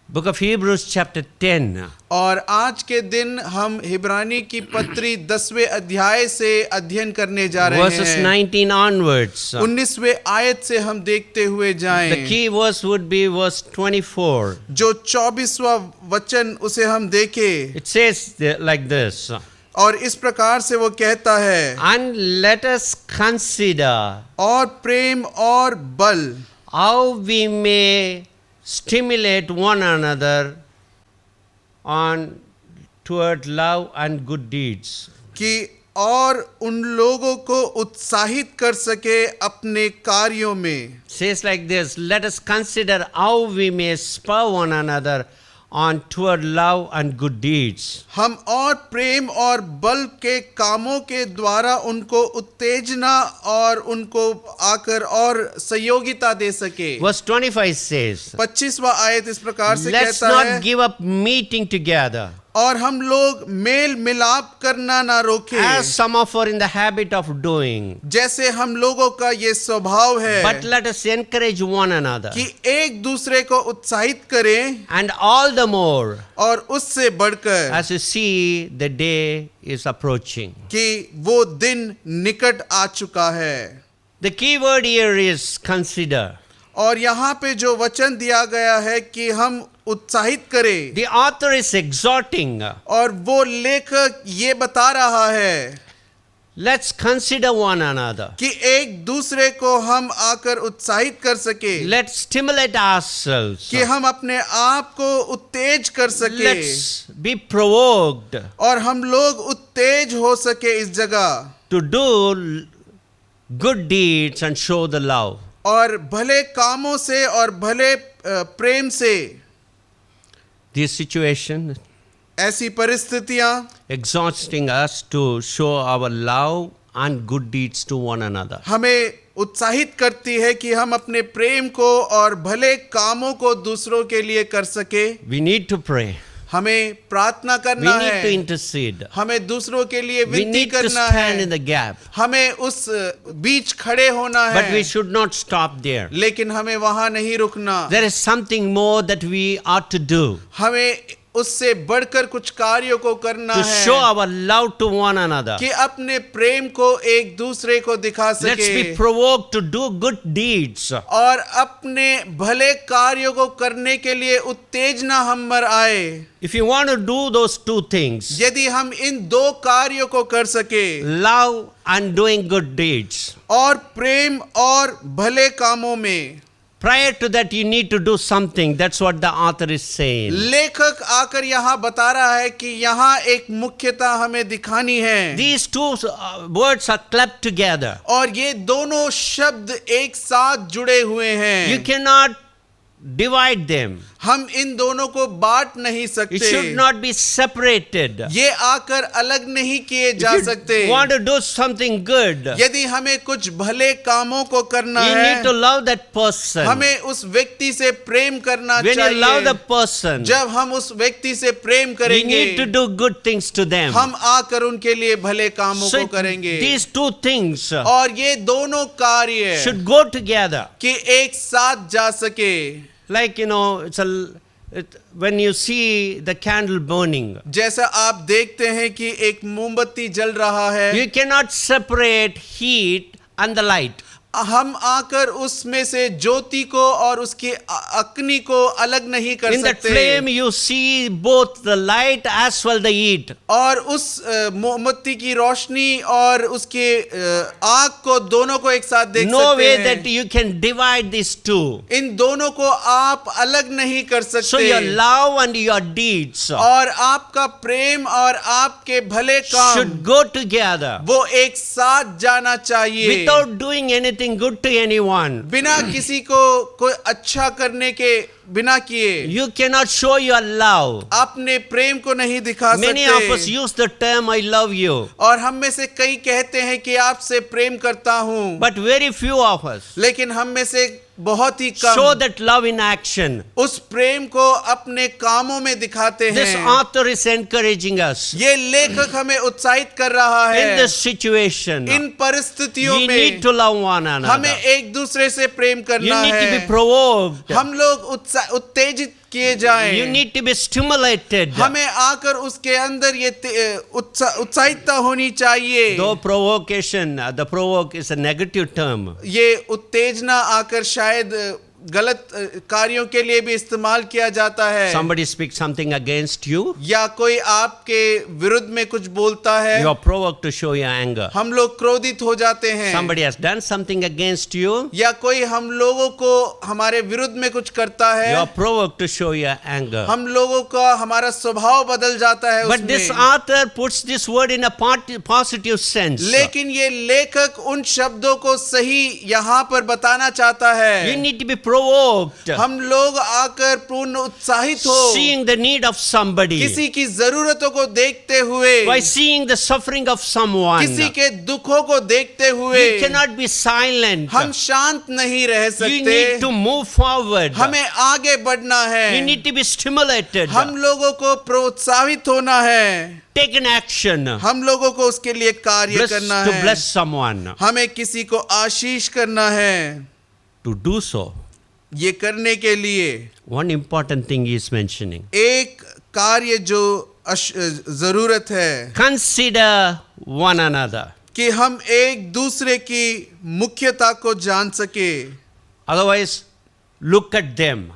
Speaker 1: Book of Hebrews chapter 10.
Speaker 2: और आज के दिन हम हिब्रानी की पत्री 10वें अध्याय से अध्ययन करने जा रहे
Speaker 1: Verses
Speaker 2: हैं।
Speaker 1: 19 onwards.
Speaker 2: 19वें आयत से हम देखते हुए जाएं।
Speaker 1: The key verse would be verse 24.
Speaker 2: जो 24वां वचन उसे हम देखें
Speaker 1: It says like this.
Speaker 2: और इस प्रकार से वो कहता है,
Speaker 1: And let us consider
Speaker 2: और प्रेम और बल
Speaker 1: how we may stimulate one another on toward love and good deeds.
Speaker 2: कि और उन लोगों को उत्साहित कर सके अपने कार्यों में।
Speaker 1: Says like this, let us consider how we may spur one another on toward love and good deeds.
Speaker 2: हम और प्रेम और बल के कामों के द्वारा उनको उत्तेजना और उनको आकर और सहयोगिता दे सके।
Speaker 1: Verse 25 says,
Speaker 2: 25वां आयत इस प्रकार से
Speaker 1: let's
Speaker 2: कहता
Speaker 1: not
Speaker 2: है,
Speaker 1: give up meeting together
Speaker 2: और हम लोग मेल मिलाप करना ना रोके,
Speaker 1: as some of are in the habit of doing,
Speaker 2: जैसे हम लोगों का ये स्वभाव है,
Speaker 1: but let us encourage one another,
Speaker 2: कि एक दूसरे को उत्साहित करें,
Speaker 1: and all the more
Speaker 2: और उससे बढ़कर
Speaker 1: as you see the day is approaching.
Speaker 2: कि वो दिन निकट आ चुका है।
Speaker 1: The key word here is consider.
Speaker 2: और यहाँ पे जो वचन दिया गया है कि हम उत्साहित करें,
Speaker 1: The author is exhorting,
Speaker 2: और वो लेखक ये बता रहा है
Speaker 1: let's consider one another.
Speaker 2: कि एक दूसरे को हम आकर उत्साहित कर सके,
Speaker 1: Let's stimulate ourselves.
Speaker 2: कि हम अपने आप को उत्तेज कर सके,
Speaker 1: Let's be provoked
Speaker 2: और हम लोग उत्तेज हो सके इस जगह,
Speaker 1: to do good deeds and show the love.
Speaker 2: और भले कामों से और भले प्रेम से।
Speaker 1: This situation
Speaker 2: ऐसी परिस्थितियां
Speaker 1: exhausting us to show our love and good deeds to one another.
Speaker 2: हमें उत्साहित करती है कि हम अपने प्रेम को और भले कामों को दूसरों के लिए कर सके।
Speaker 1: We need to pray.
Speaker 2: हमें प्रार्थना
Speaker 1: We
Speaker 2: करना
Speaker 1: need to
Speaker 2: है,
Speaker 1: intercede.
Speaker 2: हमें दूसरों के लिए
Speaker 1: We
Speaker 2: विनती
Speaker 1: need to
Speaker 2: करना
Speaker 1: stand in
Speaker 2: है,
Speaker 1: the gap.
Speaker 2: हमें उस बीच खड़े होना
Speaker 1: But we
Speaker 2: है,
Speaker 1: should not stop there.
Speaker 2: लेकिन हमें वहां नहीं रुकना।
Speaker 1: There is something more that we ought to do
Speaker 2: हमें उससे बढ़कर कुछ कार्यों को करना
Speaker 1: to
Speaker 2: है
Speaker 1: show our love to one another.
Speaker 2: कि अपने प्रेम को एक दूसरे को दिखा
Speaker 1: Let's be
Speaker 2: सके
Speaker 1: provoked to do good deeds.
Speaker 2: और अपने भले कार्यों को करने के लिए उत्तेजना हम पर आए।
Speaker 1: If you want to do those two things,
Speaker 2: यदि हम इन दो कार्यों को कर सके,
Speaker 1: love and doing good deeds,
Speaker 2: और प्रेम और भले कामों में,
Speaker 1: Prior to that, you need to do something. That's what the author is saying.
Speaker 2: लेखक आकर यहाँ बता रहा है कि यहाँ एक मुख्यता हमें दिखानी है।
Speaker 1: These two words are clapped together.
Speaker 2: और ये दोनों शब्द एक साथ जुड़े हुए हैं।
Speaker 1: You cannot divide them.
Speaker 2: हम इन दोनों को बांट नहीं
Speaker 1: It
Speaker 2: सकते।
Speaker 1: should not be separated.
Speaker 2: ये आकर अलग नहीं किए जा
Speaker 1: If
Speaker 2: सकते।
Speaker 1: you want to do something good,
Speaker 2: यदि हमें कुछ भले कामों को करना
Speaker 1: you
Speaker 2: है,
Speaker 1: need to love that person.
Speaker 2: हमें उस व्यक्ति से प्रेम करना
Speaker 1: When you love the
Speaker 2: चाहिए।
Speaker 1: person,
Speaker 2: जब हम उस व्यक्ति से प्रेम
Speaker 1: you
Speaker 2: करेंगे,
Speaker 1: need to do good things to them.
Speaker 2: हम आकर उनके लिए भले कामों
Speaker 1: So
Speaker 2: को करेंगे।
Speaker 1: these two things
Speaker 2: और ये दोनों कार्य
Speaker 1: should go together.
Speaker 2: कि एक साथ जा सके।
Speaker 1: Like, when you see the candle burning,
Speaker 2: जैसा आप देखते हैं कि एक मोमबत्ती जल रहा है,
Speaker 1: you cannot separate heat and the light.
Speaker 2: हम आकर उसमें से ज्योति को और उसकी अग्नि को अलग नहीं कर
Speaker 1: In that
Speaker 2: सकते।
Speaker 1: flame, you see both the light as well the heat.
Speaker 2: और उस मोमबत्ती की रोशनी और उसके आग को दोनों को एक साथ देख
Speaker 1: No
Speaker 2: सकते
Speaker 1: way
Speaker 2: हैं।
Speaker 1: that you can divide these two.
Speaker 2: इन दोनों को आप अलग नहीं कर
Speaker 1: So
Speaker 2: सकते।
Speaker 1: your love and your deeds
Speaker 2: और आपका प्रेम और आपके भले काम
Speaker 1: should go together
Speaker 2: वो एक साथ जाना चाहिए।
Speaker 1: without doing anything good to anyone.
Speaker 2: बिना किसी को कोई अच्छा करने के बिना किए
Speaker 1: You cannot show your love.
Speaker 2: अपने प्रेम को नहीं दिखा
Speaker 1: Many of us
Speaker 2: सकते।
Speaker 1: use the term I love you,
Speaker 2: और हम में से कई कहते हैं कि आपसे प्रेम करता हूँ,
Speaker 1: but very few of us
Speaker 2: लेकिन हम में से बहुत ही
Speaker 1: show
Speaker 2: come
Speaker 1: that love in action.
Speaker 2: उस प्रेम को अपने कामों में दिखाते
Speaker 1: This
Speaker 2: हैं।
Speaker 1: author is encouraging us
Speaker 2: ये लेखक हमें उत्साहित कर रहा
Speaker 1: in
Speaker 2: है।
Speaker 1: this situation.
Speaker 2: इन परिस्थितियों
Speaker 1: We
Speaker 2: में
Speaker 1: need to love one
Speaker 2: हमें
Speaker 1: another.
Speaker 2: एक दूसरे से प्रेम
Speaker 1: You
Speaker 2: करना
Speaker 1: need to be
Speaker 2: है।
Speaker 1: provoked.
Speaker 2: हम लोग उत्तेजित किए जाएं।
Speaker 1: You need to be stimulated.
Speaker 2: हमें आकर उसके अंदर ये उत्साहितता होनी चाहिए।
Speaker 1: Though provocation, the provoke is a negative term.
Speaker 2: ये उत्तेजना आकर शायद गलत कार्यों के लिए भी इस्तेमाल किया जाता है।
Speaker 1: Somebody speaks something against you,
Speaker 2: या कोई आपके विरुद्ध में कुछ बोलता है,
Speaker 1: you are provoked to show your anger.
Speaker 2: हम लोग क्रोधित हो जाते हैं।
Speaker 1: Somebody has done something against you,
Speaker 2: या कोई हम लोगों को हमारे विरुद्ध में कुछ करता है,
Speaker 1: you are provoked to show your anger.
Speaker 2: हम लोगों का हमारा स्वभाव बदल जाता है
Speaker 1: But this
Speaker 2: उसमें।
Speaker 1: author puts this word in a positive sense.
Speaker 2: लेकिन ये लेखक उन शब्दों को सही यहाँ पर बताना चाहता है।
Speaker 1: You need to be provoked,
Speaker 2: हम लोग आकर पूर्ण उत्साहित हो,
Speaker 1: seeing the need of somebody,
Speaker 2: किसी की जरूरतों को देखते हुए,
Speaker 1: by seeing the suffering of someone.
Speaker 2: किसी के दुखों को देखते हुए
Speaker 1: You cannot be silent.
Speaker 2: हम शांत नहीं रह
Speaker 1: You
Speaker 2: सकते।
Speaker 1: need to move forward.
Speaker 2: हमें आगे बढ़ना है।
Speaker 1: You need to be stimulated.
Speaker 2: हम लोगों को प्रोत्साहित होना है।
Speaker 1: Take an action.
Speaker 2: हम लोगों को उसके लिए कार्य करना
Speaker 1: To
Speaker 2: है।
Speaker 1: bless someone.
Speaker 2: हमें किसी को आशीष करना है।
Speaker 1: To do so,
Speaker 2: ये करने के लिए
Speaker 1: one important thing he is mentioning.
Speaker 2: एक कार्य जो जरूरत है
Speaker 1: Consider one another.
Speaker 2: कि हम एक दूसरे की मुख्यता को जान सके,
Speaker 1: Otherwise, look at them.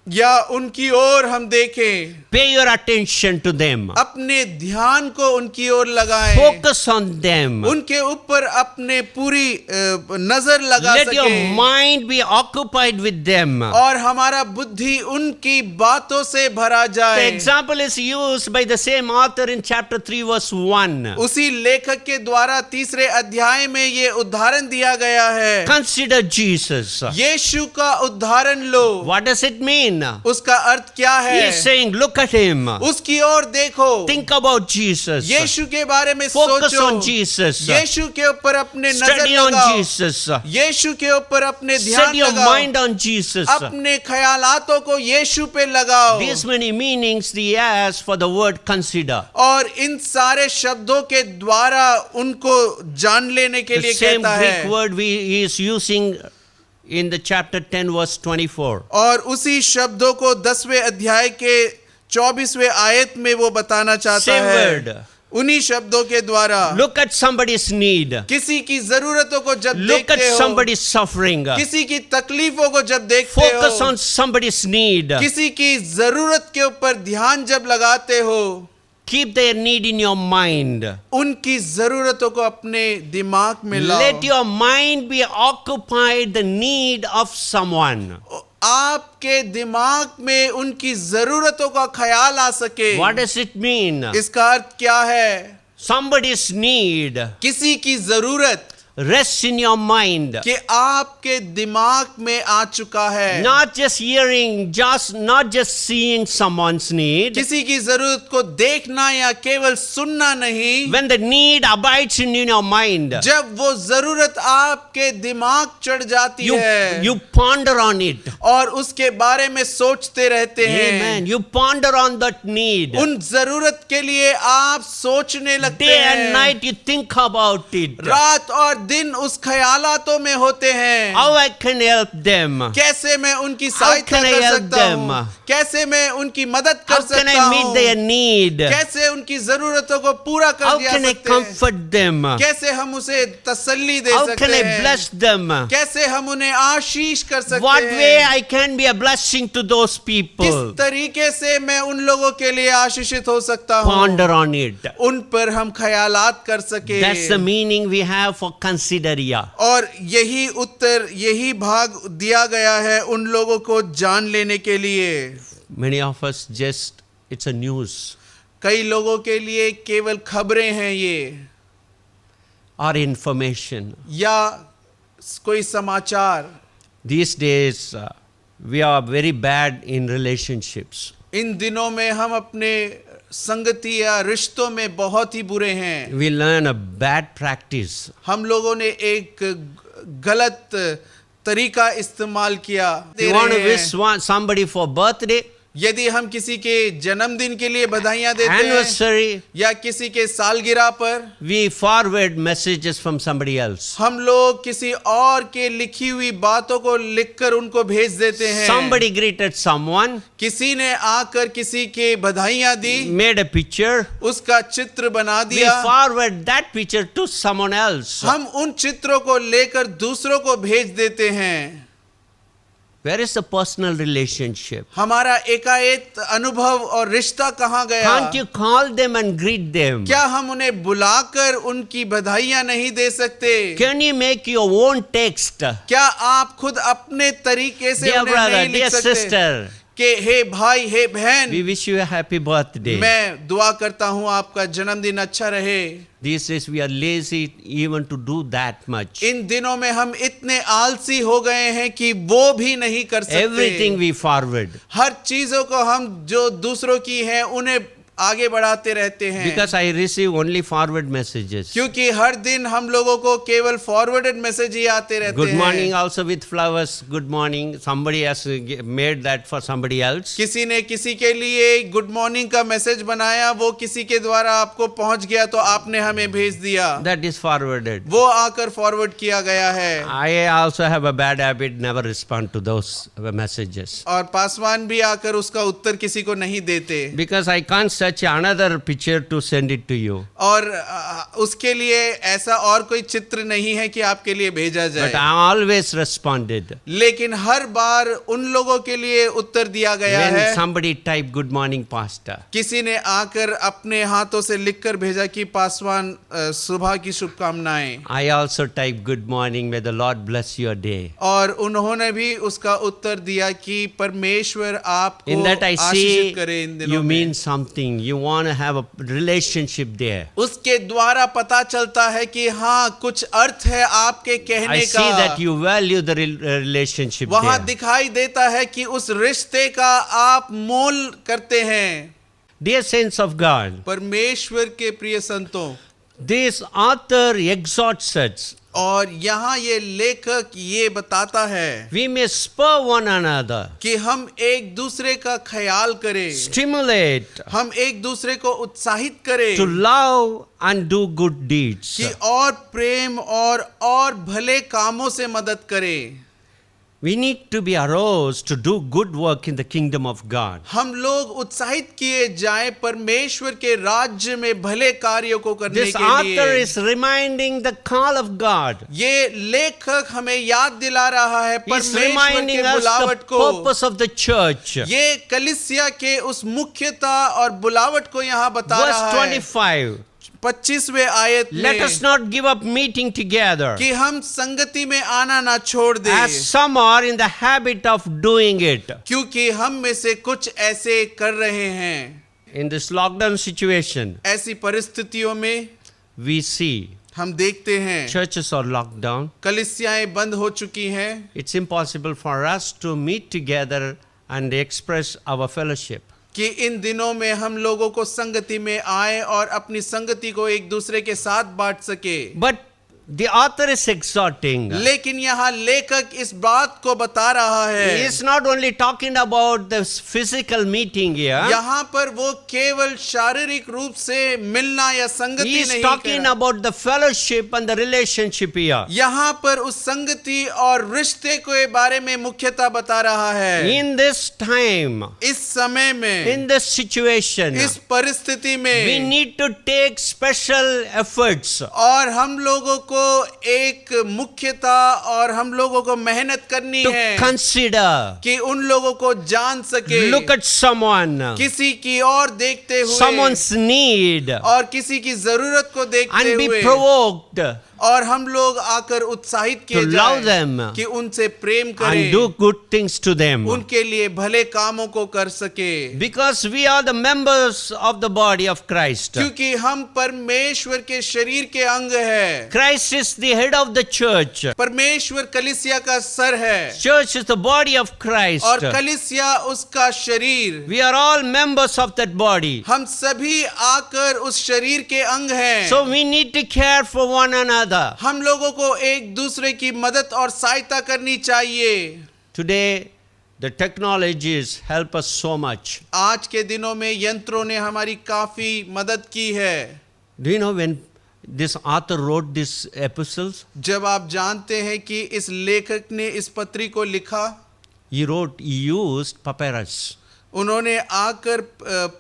Speaker 2: या उनकी ओर हम देखें,
Speaker 1: Pay your attention to them.
Speaker 2: अपने ध्यान को उनकी ओर लगाएं,
Speaker 1: Focus on them.
Speaker 2: उनके ऊपर अपने पूरी नजर लगा
Speaker 1: Let your
Speaker 2: सके
Speaker 1: mind be occupied with them.
Speaker 2: और हमारा बुद्धि उनकी बातों से भरा
Speaker 1: The
Speaker 2: जाए।
Speaker 1: example is used by the same author in chapter 3 verse 1.
Speaker 2: उसी लेखक के द्वारा तीसरे अध्याय में ये उदाहरण दिया गया है।
Speaker 1: Consider Jesus.
Speaker 2: यीशु का उदाहरण लो।
Speaker 1: What does it mean?
Speaker 2: उसका अर्थ क्या
Speaker 1: He
Speaker 2: है?
Speaker 1: is saying, look at him.
Speaker 2: उसकी ओर देखो,
Speaker 1: Think about Jesus.
Speaker 2: यीशु के बारे में
Speaker 1: Focus
Speaker 2: सोचो,
Speaker 1: on Jesus.
Speaker 2: यीशु के ऊपर अपने नजर
Speaker 1: Study on
Speaker 2: लगाओ,
Speaker 1: Jesus.
Speaker 2: यीशु के ऊपर अपने ध्यान
Speaker 1: Set your
Speaker 2: लगाओ,
Speaker 1: mind on Jesus.
Speaker 2: अपने ख्यालातों को यीशु पे लगाओ।
Speaker 1: These many meanings he has for the word consider.
Speaker 2: और इन सारे शब्दों के द्वारा उनको जान लेने के
Speaker 1: The
Speaker 2: लिए
Speaker 1: same
Speaker 2: कहता
Speaker 1: Greek
Speaker 2: है।
Speaker 1: word he is using in the chapter 10 verse 24.
Speaker 2: और उसी शब्दों को 10वें अध्याय के 24वें आयत में वो बताना चाहता
Speaker 1: Same
Speaker 2: है।
Speaker 1: word.
Speaker 2: उन्हीं शब्दों के द्वारा
Speaker 1: Look at somebody's need.
Speaker 2: किसी की जरूरतों को जब
Speaker 1: Look at
Speaker 2: देखते हो,
Speaker 1: somebody's suffering.
Speaker 2: किसी की तकलीफों को जब देखते
Speaker 1: Focus
Speaker 2: हो,
Speaker 1: on somebody's need.
Speaker 2: किसी की जरूरत के ऊपर ध्यान जब लगाते हो,
Speaker 1: Keep their need in your mind.
Speaker 2: उनकी जरूरतों को अपने दिमाग में लाओ.
Speaker 1: Let your mind be occupied the need of someone.
Speaker 2: आपके दिमाग में उनकी जरूरतों का ख्याल आ सके.
Speaker 1: What does it mean?
Speaker 2: इसका अर्थ क्या है?
Speaker 1: Somebody's need
Speaker 2: किसी की जरूरत
Speaker 1: rests in your mind.
Speaker 2: कि आपके दिमाग में आ चुका है.
Speaker 1: Not just hearing, not just seeing someone's need.
Speaker 2: किसी की जरूरत को देखना या केवल सुनना नहीं.
Speaker 1: When the need abides in your mind,
Speaker 2: जब वो जरूरत आपके दिमाग चढ़ जाती है,
Speaker 1: you ponder on it.
Speaker 2: और उसके बारे में सोचते रहते हैं.
Speaker 1: Amen. You ponder on that need.
Speaker 2: उन जरूरत के लिए आप सोचने लगते
Speaker 1: Day
Speaker 2: हैं.
Speaker 1: and night you think about it.
Speaker 2: रात और दिन उस ख्यालातों में होते हैं.
Speaker 1: How I can help them?
Speaker 2: कैसे मैं उनकी सहायता कर सकता हूँ? कैसे मैं उनकी मदद कर
Speaker 1: How can I
Speaker 2: सकता
Speaker 1: meet
Speaker 2: हूँ?
Speaker 1: their need?
Speaker 2: कैसे उनकी जरूरतों को पूरा कर
Speaker 1: How
Speaker 2: दिया
Speaker 1: can I
Speaker 2: सकते हैं?
Speaker 1: comfort them?
Speaker 2: कैसे हम उसे तसल्ली दे
Speaker 1: How
Speaker 2: सकते
Speaker 1: can I
Speaker 2: हैं?
Speaker 1: bless them?
Speaker 2: कैसे हम उन्हें आशीष कर सकते
Speaker 1: What
Speaker 2: हैं?
Speaker 1: way I can be a blessing to those people?
Speaker 2: किस तरीके से मैं उन लोगों के लिए आशीषित हो सकता हूँ?
Speaker 1: Ponder on it.
Speaker 2: उन पर हम ख्यालात कर सके.
Speaker 1: That's the meaning we have for consideria.
Speaker 2: और यही उत्तर, यही भाग दिया गया है उन लोगों को जान लेने के लिए.
Speaker 1: Many of us just, it's a news.
Speaker 2: कई लोगों के लिए केवल खबरें हैं ये,
Speaker 1: Or information.
Speaker 2: या कोई समाचार.
Speaker 1: These days, we are very bad in relationships.
Speaker 2: इन दिनों में हम अपने संगति या रिश्तों में बहुत ही बुरे हैं.
Speaker 1: We learn a bad practice.
Speaker 2: हम लोगों ने एक गलत तरीका इस्तेमाल किया.
Speaker 1: You want to wish somebody for birthday,
Speaker 2: यदि हम किसी के जन्मदिन के लिए बधाइयां देते हैं
Speaker 1: anniversary,
Speaker 2: या किसी के सालगिरह पर,
Speaker 1: we forward messages from somebody else.
Speaker 2: हम लोग किसी और के लिखी हुई बातों को लिखकर उनको भेज देते हैं.
Speaker 1: Somebody greeted someone,
Speaker 2: किसी ने आकर किसी के बधाइयां दी,
Speaker 1: made a picture,
Speaker 2: उसका चित्र बना
Speaker 1: we
Speaker 2: दिया.
Speaker 1: forward that picture to someone else.
Speaker 2: हम उन चित्रों को लेकर दूसरों को भेज देते हैं.
Speaker 1: Where is the personal relationship?
Speaker 2: हमारा एकाएक अनुभव और रिश्ता कहाँ गया?
Speaker 1: Can't you call them and greet them?
Speaker 2: क्या हम उन्हें बुलाकर उनकी बधाइयां नहीं दे सकते?
Speaker 1: Can you make your own text?
Speaker 2: क्या आप खुद अपने तरीके से
Speaker 1: Dear
Speaker 2: उन्हें
Speaker 1: brother,
Speaker 2: नहीं लिख
Speaker 1: dear
Speaker 2: सकते?
Speaker 1: sister,
Speaker 2: कि हे भाई, हे बहन,
Speaker 1: we wish you a happy birthday.
Speaker 2: मैं दुआ करता हूँ आपका जन्मदिन अच्छा रहे.
Speaker 1: These days we are lazy even to do that much.
Speaker 2: इन दिनों में हम इतने आलसी हो गए हैं कि वो भी नहीं कर सकते.
Speaker 1: Everything we forward.
Speaker 2: हर चीजों को हम जो दूसरों की हैं उन्हें आगे बढ़ाते रहते हैं.
Speaker 1: Because I receive only forward messages.
Speaker 2: क्योंकि हर दिन हम लोगों को केवल फॉरवर्डेड मैसेज ही आते रहते
Speaker 1: Good
Speaker 2: हैं.
Speaker 1: morning also with flowers. Good morning. Somebody has made that for somebody else.
Speaker 2: किसी ने किसी के लिए गुड मॉर्निंग का मैसेज बनाया, वो किसी के द्वारा आपको पहुंच गया तो आपने हमें भेज दिया.
Speaker 1: That is forwarded.
Speaker 2: वो आकर फॉरवर्ड किया गया है.
Speaker 1: I also have a bad habit, never respond to those messages.
Speaker 2: और पासवान भी आकर उसका उत्तर किसी को नहीं देते.
Speaker 1: Because I can't search another picture to send it to you.
Speaker 2: और उसके लिए ऐसा और कोई चित्र नहीं है कि आपके लिए भेजा जाए.
Speaker 1: But I always responded.
Speaker 2: लेकिन हर बार उन लोगों के लिए उत्तर दिया गया
Speaker 1: When
Speaker 2: है.
Speaker 1: somebody typed good morning pastor.
Speaker 2: किसी ने आकर अपने हाथों से लिखकर भेजा कि पासवान सुबह की शुभकामनाएं.
Speaker 1: I also typed good morning, may the Lord bless your day.
Speaker 2: और उन्होंने भी उसका उत्तर दिया कि परमेश्वर आपको
Speaker 1: In that I
Speaker 2: आशीषित
Speaker 1: see
Speaker 2: करे इन दिनों
Speaker 1: you
Speaker 2: में.
Speaker 1: mean something. You want to have a relationship there.
Speaker 2: उसके द्वारा पता चलता है कि हाँ कुछ अर्थ है आपके
Speaker 1: I
Speaker 2: कहने
Speaker 1: see
Speaker 2: का.
Speaker 1: that you value the relationship
Speaker 2: वहां
Speaker 1: there.
Speaker 2: दिखाई देता है कि उस रिश्ते का आप मोल करते हैं.
Speaker 1: Dear saints of God,
Speaker 2: परमेश्वर के प्रिय संतों,
Speaker 1: this author exhorts us.
Speaker 2: और यहाँ ये लेखक ये बताता है
Speaker 1: We may spur one another,
Speaker 2: कि हम एक दूसरे का ख्याल करें,
Speaker 1: stimulate
Speaker 2: हम एक दूसरे को उत्साहित करें
Speaker 1: to love and do good deeds.
Speaker 2: कि और प्रेम और भले कामों से मदद करें.
Speaker 1: We need to be aroused to do good work in the kingdom of God.
Speaker 2: हम लोग उत्साहित किए जाएं परमेश्वर के राज्य में भले कार्यों को करने
Speaker 1: This
Speaker 2: के
Speaker 1: author
Speaker 2: लिए।
Speaker 1: is reminding the call of God.
Speaker 2: ये लेखक हमें याद दिला रहा है
Speaker 1: He is
Speaker 2: परमेश्वर
Speaker 1: reminding
Speaker 2: के
Speaker 1: us the
Speaker 2: बुलावट को।
Speaker 1: purpose of the church.
Speaker 2: ये कलीसिया के उस मुख्यता और बुलावट को यहाँ बता
Speaker 1: Verse
Speaker 2: रहा है।
Speaker 1: 25.
Speaker 2: 25वें आयत
Speaker 1: Let us
Speaker 2: में
Speaker 1: not give up meeting together,
Speaker 2: कि हम संगति में आना ना छोड़ दें,
Speaker 1: as some are in the habit of doing it.
Speaker 2: क्योंकि हम में से कुछ ऐसे कर रहे हैं।
Speaker 1: In this lockdown situation,
Speaker 2: ऐसी परिस्थितियों में
Speaker 1: we see
Speaker 2: हम देखते हैं
Speaker 1: churches are locked down.
Speaker 2: कलीसियाएं बंद हो चुकी हैं।
Speaker 1: It's impossible for us to meet together and express our fellowship.
Speaker 2: कि इन दिनों में हम लोगों को संगति में आए और अपनी संगति को एक दूसरे के साथ बांट सके।
Speaker 1: But the author is exhorting.
Speaker 2: लेकिन यहाँ लेखक इस बात को बता रहा
Speaker 1: He
Speaker 2: है,
Speaker 1: is not only talking about the physical meeting here.
Speaker 2: यहाँ पर वो केवल शारीरिक रूप से मिलना या
Speaker 1: He
Speaker 2: संगति
Speaker 1: is
Speaker 2: नहीं
Speaker 1: talking
Speaker 2: कर रहा।
Speaker 1: about the fellowship and the relationship here.
Speaker 2: यहाँ पर उस संगति और रिश्ते के बारे में मुख्यता बता रहा है।
Speaker 1: In this time,
Speaker 2: इस समय में,
Speaker 1: in this situation,
Speaker 2: इस परिस्थिति
Speaker 1: we
Speaker 2: में
Speaker 1: need to take special efforts
Speaker 2: और हम लोगों को एक मुख्यता और हम लोगों को मेहनत करनी
Speaker 1: to
Speaker 2: है
Speaker 1: consider,
Speaker 2: कि उन लोगों को जान सके,
Speaker 1: look at someone,
Speaker 2: किसी की और देखते हुए
Speaker 1: someone's need,
Speaker 2: और किसी की जरूरत को देखते
Speaker 1: and be
Speaker 2: हुए
Speaker 1: provoked
Speaker 2: और हम लोग आकर उत्साहित किए
Speaker 1: to love
Speaker 2: जाएं
Speaker 1: them
Speaker 2: कि उनसे प्रेम
Speaker 1: and
Speaker 2: करें,
Speaker 1: do good things to them.
Speaker 2: उनके लिए भले कामों को कर सके,
Speaker 1: Because we are the members of the body of Christ.
Speaker 2: क्योंकि हम परमेश्वर के शरीर के अंग हैं।
Speaker 1: Christ is the head of the church.
Speaker 2: परमेश्वर कलीसिया का सर है
Speaker 1: Church is the body of Christ.
Speaker 2: और कलीसिया उसका शरीर।
Speaker 1: We are all members of that body.
Speaker 2: हम सभी आकर उस शरीर के अंग हैं।
Speaker 1: So we need to care for one another.
Speaker 2: हम लोगों को एक दूसरे की मदद और सहायता करनी चाहिए।
Speaker 1: Today, the technologies help us so much.
Speaker 2: आज के दिनों में यंत्रों ने हमारी काफी मदद की है।
Speaker 1: Do you know when this author wrote these epistles?
Speaker 2: जब आप जानते हैं कि इस लेखक ने इस पत्री को लिखा,
Speaker 1: He used papyrus.
Speaker 2: उन्होंने आकर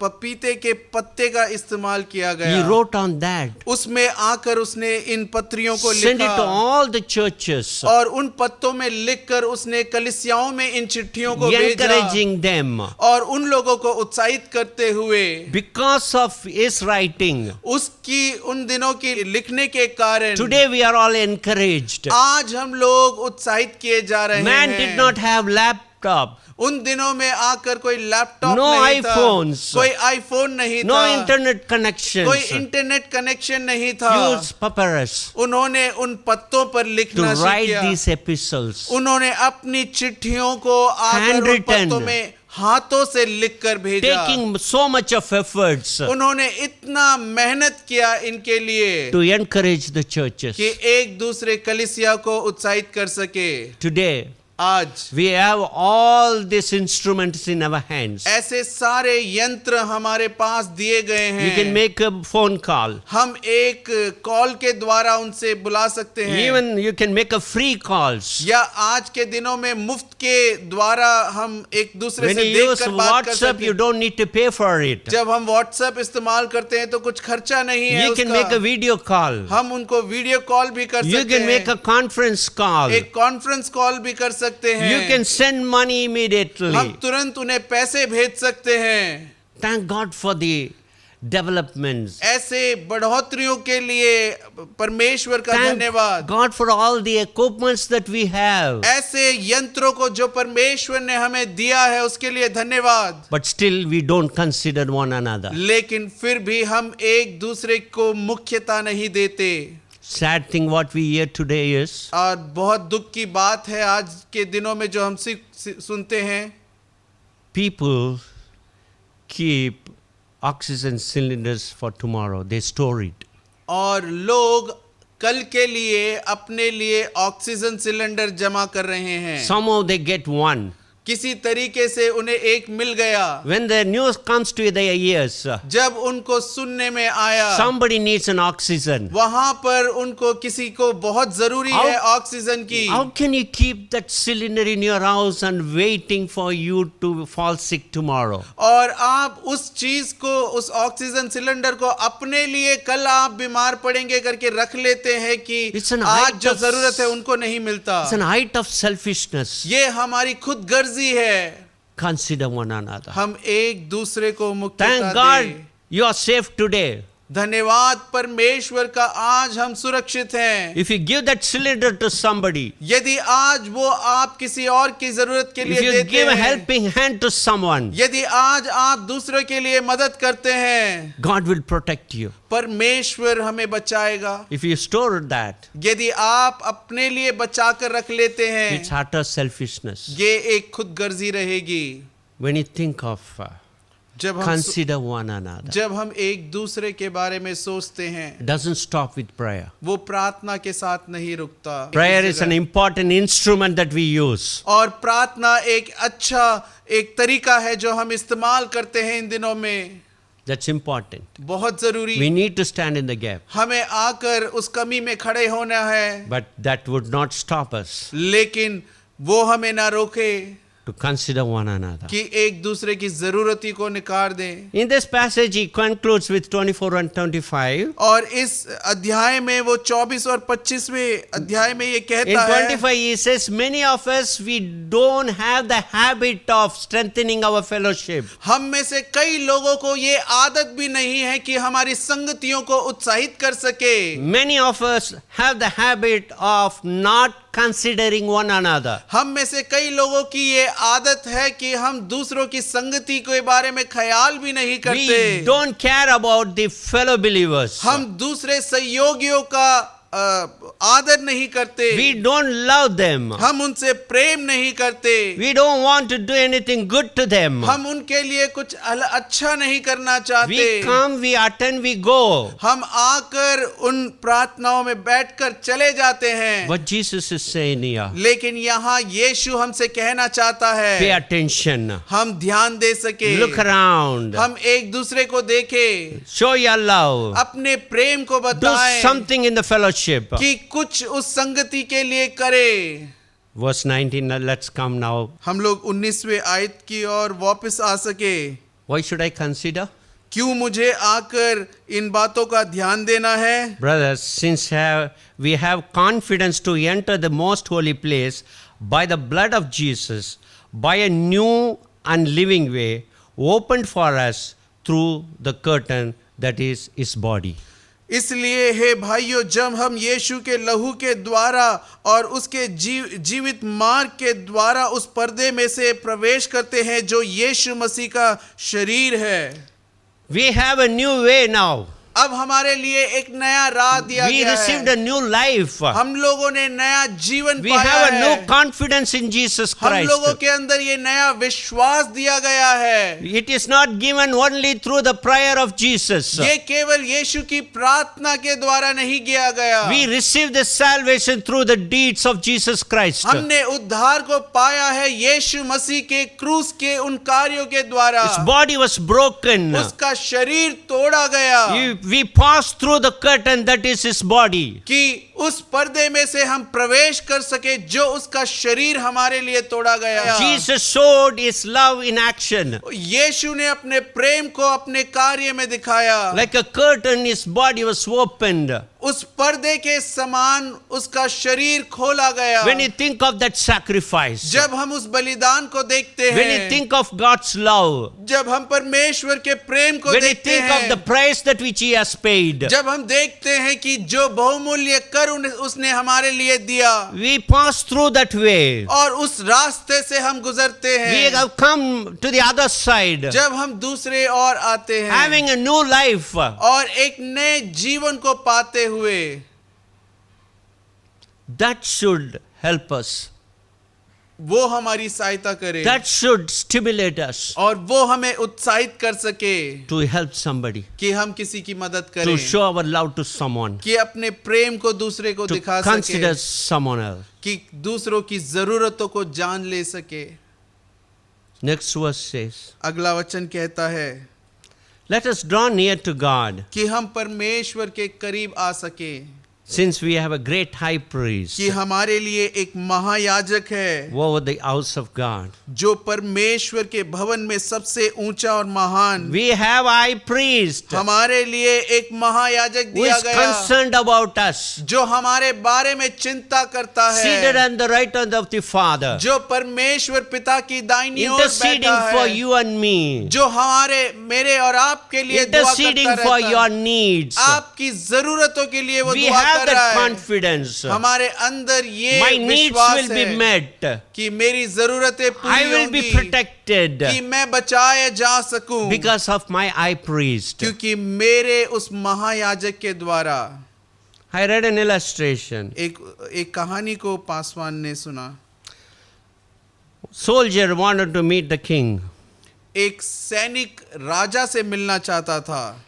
Speaker 2: पपीते के पत्ते का इस्तेमाल किया
Speaker 1: He
Speaker 2: गया।
Speaker 1: wrote on that.
Speaker 2: उसमें आकर उसने इन पत्रियों को
Speaker 1: Send it to
Speaker 2: लिखा
Speaker 1: all the churches,
Speaker 2: और उन पत्तों में लिखकर उसने कलीसियाओं में इन चिट्ठियों को भेजा
Speaker 1: encouraging them.
Speaker 2: और उन लोगों को उत्साहित करते हुए
Speaker 1: Because of his writing,
Speaker 2: उसकी उन दिनों की लिखने के कारण
Speaker 1: today we are all encouraged.
Speaker 2: आज हम लोग उत्साहित किए जा रहे
Speaker 1: Man
Speaker 2: हैं।
Speaker 1: did not have laptop,
Speaker 2: उन दिनों में आकर कोई लैपटॉप
Speaker 1: No
Speaker 2: नहीं
Speaker 1: iPhones.
Speaker 2: था, कोई आईफोन नहीं
Speaker 1: no
Speaker 2: था,
Speaker 1: internet connections.
Speaker 2: कोई इंटरनेट कनेक्शन नहीं था।
Speaker 1: Use papyrus
Speaker 2: उन्होंने उन पत्तों पर
Speaker 1: to
Speaker 2: लिखना
Speaker 1: write
Speaker 2: सीखा।
Speaker 1: these epistles.
Speaker 2: उन्होंने अपनी चिट्ठियों को आकर उन
Speaker 1: Handwritten.
Speaker 2: पत्तों में हाथों से लिखकर भेजा।
Speaker 1: Taking so much of efforts
Speaker 2: उन्होंने इतना मेहनत किया इनके लिए
Speaker 1: to encourage the churches.
Speaker 2: कि एक दूसरे कलीसिया को उत्साहित कर सके।
Speaker 1: Today,
Speaker 2: आज
Speaker 1: we have all these instruments in our hands.
Speaker 2: ऐसे सारे यंत्र हमारे पास दिए गए
Speaker 1: You can
Speaker 2: हैं।
Speaker 1: make a phone call.
Speaker 2: हम एक कॉल के द्वारा उनसे बुला सकते हैं।
Speaker 1: Even you can make a free calls.
Speaker 2: या आज के दिनों में मुफ्त के द्वारा हम एक दूसरे
Speaker 1: When
Speaker 2: से
Speaker 1: you use
Speaker 2: देखकर बात कर
Speaker 1: WhatsApp,
Speaker 2: सकते
Speaker 1: you
Speaker 2: हैं।
Speaker 1: don't need to pay for it.
Speaker 2: जब हम व्हाट्सएप इस्तेमाल करते हैं तो कुछ खर्चा नहीं है
Speaker 1: You can
Speaker 2: उसका।
Speaker 1: make a video call.
Speaker 2: हम उनको वीडियो कॉल भी कर
Speaker 1: You
Speaker 2: सकते
Speaker 1: can make
Speaker 2: हैं।
Speaker 1: a conference call.
Speaker 2: एक कॉन्फ्रेंस कॉल भी कर सकते हैं।
Speaker 1: You can send money immediately.
Speaker 2: हम तुरंत उन्हें पैसे भेज सकते हैं।
Speaker 1: Thank God for the developments.
Speaker 2: ऐसे बढ़ोतरियों के लिए परमेश्वर का
Speaker 1: Thank
Speaker 2: धन्यवाद।
Speaker 1: God for all the equipments that we have.
Speaker 2: ऐसे यंत्रों को जो परमेश्वर ने हमें दिया है उसके लिए धन्यवाद।
Speaker 1: But still we don't consider one another.
Speaker 2: लेकिन फिर भी हम एक दूसरे को मुख्यता नहीं देते।
Speaker 1: Sad thing what we hear today is
Speaker 2: और बहुत दुख की बात है आज के दिनों में जो हम सुनते हैं,
Speaker 1: people keep oxygen cylinders for tomorrow. They store it.
Speaker 2: और लोग कल के लिए अपने लिए ऑक्सीजन सिलेंडर जमा कर रहे हैं।
Speaker 1: Somehow they get one.
Speaker 2: किसी तरीके से उन्हें एक मिल गया,
Speaker 1: when the news comes to their ears,
Speaker 2: जब उनको सुनने में आया
Speaker 1: somebody needs an oxygen.
Speaker 2: वहां पर उनको किसी को बहुत जरूरी
Speaker 1: How-
Speaker 2: है ऑक्सीजन की।
Speaker 1: How can you keep that cylinder in your house and waiting for you to fall sick tomorrow?
Speaker 2: और आप उस चीज को, उस ऑक्सीजन सिलेंडर को अपने लिए कल आप बीमार पड़ेंगे करके रख लेते हैं कि
Speaker 1: It's an
Speaker 2: आज
Speaker 1: act
Speaker 2: जो
Speaker 1: of-
Speaker 2: जरूरत है उनको नहीं मिलता।
Speaker 1: It's an act of selfishness.
Speaker 2: ये हमारी खुद गर्जी है।
Speaker 1: Consider one another.
Speaker 2: हम एक दूसरे को
Speaker 1: Thank
Speaker 2: मुक्तता
Speaker 1: God
Speaker 2: दें।
Speaker 1: you are safe today.
Speaker 2: धन्यवाद परमेश्वर का, आज हम सुरक्षित हैं।
Speaker 1: If you give that cylinder to somebody,
Speaker 2: यदि आज वो आप किसी और की जरूरत के
Speaker 1: if
Speaker 2: लिए
Speaker 1: you
Speaker 2: देते
Speaker 1: give a
Speaker 2: हैं,
Speaker 1: helping hand to someone,
Speaker 2: यदि आज आप दूसरों के लिए मदद करते हैं,
Speaker 1: God will protect you.
Speaker 2: परमेश्वर हमें बचाएगा।
Speaker 1: If you store that,
Speaker 2: यदि आप अपने लिए बचा कर रख लेते हैं,
Speaker 1: it's utter selfishness.
Speaker 2: ये एक खुद गर्जी रहेगी।
Speaker 1: When you think of,
Speaker 2: जब हम
Speaker 1: consider one another.
Speaker 2: जब हम एक दूसरे के बारे में सोचते हैं,
Speaker 1: It doesn't stop with prayer.
Speaker 2: वो प्रार्थना के साथ नहीं रुकता।
Speaker 1: Prayer is an important instrument that we use.
Speaker 2: और प्रार्थना एक अच्छा एक तरीका है जो हम इस्तेमाल करते हैं इन दिनों में।
Speaker 1: That's important.
Speaker 2: बहुत जरूरी।
Speaker 1: We need to stand in the gap.
Speaker 2: हमें आकर उस कमी में खड़े होना है,
Speaker 1: But that would not stop us
Speaker 2: लेकिन वो हमें ना रोके
Speaker 1: to consider one another.
Speaker 2: कि एक दूसरे की जरूरती को निकार दें।
Speaker 1: In this passage, he concludes with 24 and 25.
Speaker 2: और इस अध्याय में वो 24 और 25वें अध्याय में ये
Speaker 1: In
Speaker 2: कहता है,
Speaker 1: 25, he says, many of us, we don't have the habit of strengthening our fellowship.
Speaker 2: हम में से कई लोगों को ये आदत भी नहीं है कि हमारी संगतियों को उत्साहित कर सके।
Speaker 1: Many of us have the habit of not considering one another.
Speaker 2: हम में से कई लोगों की ये आदत है कि हम दूसरों की संगति के बारे में ख्याल भी नहीं करते।
Speaker 1: We don't care about the fellow believers.
Speaker 2: हम दूसरे सहयोगियों का आदर नहीं करते।
Speaker 1: We don't love them.
Speaker 2: हम उनसे प्रेम नहीं करते।
Speaker 1: We don't want to do anything good to them.
Speaker 2: हम उनके लिए कुछ अच्छा नहीं करना चाहते।
Speaker 1: We come, we attend, we go.
Speaker 2: हम आकर उन प्रार्थनाओं में बैठकर चले जाते हैं।
Speaker 1: What Jesus is saying here,
Speaker 2: लेकिन यहाँ यीशु हमसे कहना चाहता है,
Speaker 1: pay attention.
Speaker 2: हम ध्यान दे सके,
Speaker 1: Look around.
Speaker 2: हम एक दूसरे को देखें,
Speaker 1: Show your love.
Speaker 2: अपने प्रेम को
Speaker 1: Do
Speaker 2: बताएं
Speaker 1: something in the fellowship.
Speaker 2: कि कुछ उस संगति के लिए करे।
Speaker 1: Verse 19, let's come now.
Speaker 2: हम लोग 19वें आयत की ओर वापस आ सके।
Speaker 1: Why should I consider?
Speaker 2: क्यों मुझे आकर इन बातों का ध्यान देना है?
Speaker 1: Brothers, since we have confidence to enter the most holy place by the blood of Jesus, by a new and living way opened for us through the curtain that is his body.
Speaker 2: इसलिए हे भाइयों, जब हम यीशु के लहू के द्वारा और उसके जीवित मार्ग के द्वारा उस पर्दे में से प्रवेश करते हैं जो यीशु मसीह का शरीर है,
Speaker 1: We have a new way now.
Speaker 2: अब हमारे लिए एक नया राह दिया
Speaker 1: We
Speaker 2: गया
Speaker 1: received
Speaker 2: है।
Speaker 1: a new life.
Speaker 2: हम लोगों ने नया जीवन
Speaker 1: We
Speaker 2: पाया
Speaker 1: have a
Speaker 2: है।
Speaker 1: new confidence in Jesus
Speaker 2: हम
Speaker 1: Christ.
Speaker 2: लोगों के अंदर ये नया विश्वास दिया गया है।
Speaker 1: It is not given only through the prayer of Jesus.
Speaker 2: ये केवल यीशु की प्रार्थना के द्वारा नहीं किया गया।
Speaker 1: We receive the salvation through the deeds of Jesus Christ.
Speaker 2: हमने उद्धार को पाया है यीशु मसीह के क्रूस के उन कार्यों के द्वारा।
Speaker 1: His body was broken.
Speaker 2: उसका शरीर तोड़ा गया।
Speaker 1: We passed through the curtain that is his body.
Speaker 2: कि उस पर्दे में से हम प्रवेश कर सके जो उसका शरीर हमारे लिए तोड़ा गया।
Speaker 1: Jesus showed his love in action.
Speaker 2: यीशु ने अपने प्रेम को अपने कार्य में दिखाया।
Speaker 1: Like a curtain, his body was opened.
Speaker 2: उस पर्दे के समान उसका शरीर खोला गया।
Speaker 1: When you think of that sacrifice,
Speaker 2: जब हम उस बलिदान को देखते हैं,
Speaker 1: when you think of God's love,
Speaker 2: जब हम परमेश्वर के प्रेम को
Speaker 1: when you
Speaker 2: देखते
Speaker 1: think
Speaker 2: हैं,
Speaker 1: of the price that which he has paid,
Speaker 2: जब हम देखते हैं कि जो बहुमूल्य कर उसने हमारे लिए दिया,
Speaker 1: we pass through that way.
Speaker 2: और उस रास्ते से हम गुजरते
Speaker 1: We
Speaker 2: हैं,
Speaker 1: have come to the other side,
Speaker 2: जब हम दूसरे और आते हैं,
Speaker 1: having a new life.
Speaker 2: और एक नए जीवन को पाते हुए।
Speaker 1: That should help us.
Speaker 2: वो हमारी सहायता करे,
Speaker 1: That should stimulate us
Speaker 2: और वो हमें उत्साहित कर सके
Speaker 1: to help somebody,
Speaker 2: कि हम किसी की मदद
Speaker 1: to
Speaker 2: करें,
Speaker 1: show our love to someone,
Speaker 2: कि अपने प्रेम को दूसरे को
Speaker 1: to
Speaker 2: दिखा
Speaker 1: consider
Speaker 2: सके,
Speaker 1: someone else.
Speaker 2: कि दूसरों की जरूरतों को जान ले सके।
Speaker 1: Next verse says,
Speaker 2: अगला वचन कहता है
Speaker 1: let us draw near to God,
Speaker 2: कि हम परमेश्वर के करीब आ सके,
Speaker 1: since we have a great high priest
Speaker 2: कि हमारे लिए एक महायाजक है
Speaker 1: over the house of God.
Speaker 2: जो परमेश्वर के भवन में सबसे ऊंचा और महान।
Speaker 1: We have a high priest
Speaker 2: हमारे लिए एक महायाजक
Speaker 1: who
Speaker 2: दिया
Speaker 1: is
Speaker 2: गया,
Speaker 1: concerned about us,
Speaker 2: जो हमारे बारे में चिंता करता
Speaker 1: seated
Speaker 2: है,
Speaker 1: on the right hand of the Father,
Speaker 2: जो परमेश्वर पिता की दाहिनी ओर
Speaker 1: interceding
Speaker 2: बैठा
Speaker 1: for
Speaker 2: है,
Speaker 1: you and me,
Speaker 2: जो हमारे मेरे और आपके लिए दुआ
Speaker 1: interceding
Speaker 2: करता
Speaker 1: for
Speaker 2: रहता
Speaker 1: your
Speaker 2: है,
Speaker 1: needs.
Speaker 2: आपकी जरूरतों के लिए वो
Speaker 1: We
Speaker 2: दुआ
Speaker 1: have
Speaker 2: कर
Speaker 1: that
Speaker 2: रहा है।
Speaker 1: confidence.
Speaker 2: हमारे अंदर ये
Speaker 1: My needs
Speaker 2: विश्वास
Speaker 1: will be
Speaker 2: है
Speaker 1: met.
Speaker 2: कि मेरी जरूरतें
Speaker 1: I
Speaker 2: पूरी
Speaker 1: will be
Speaker 2: होंगी,
Speaker 1: protected
Speaker 2: कि मैं बचाए जा सकूं,
Speaker 1: because of my high priest.
Speaker 2: क्योंकि मेरे उस महायाजक के द्वारा।
Speaker 1: I read an illustration.
Speaker 2: एक कहानी को पासवान ने सुना।
Speaker 1: Soldier wanted to meet the king.
Speaker 2: एक सैनिक राजा से मिलना चाहता था,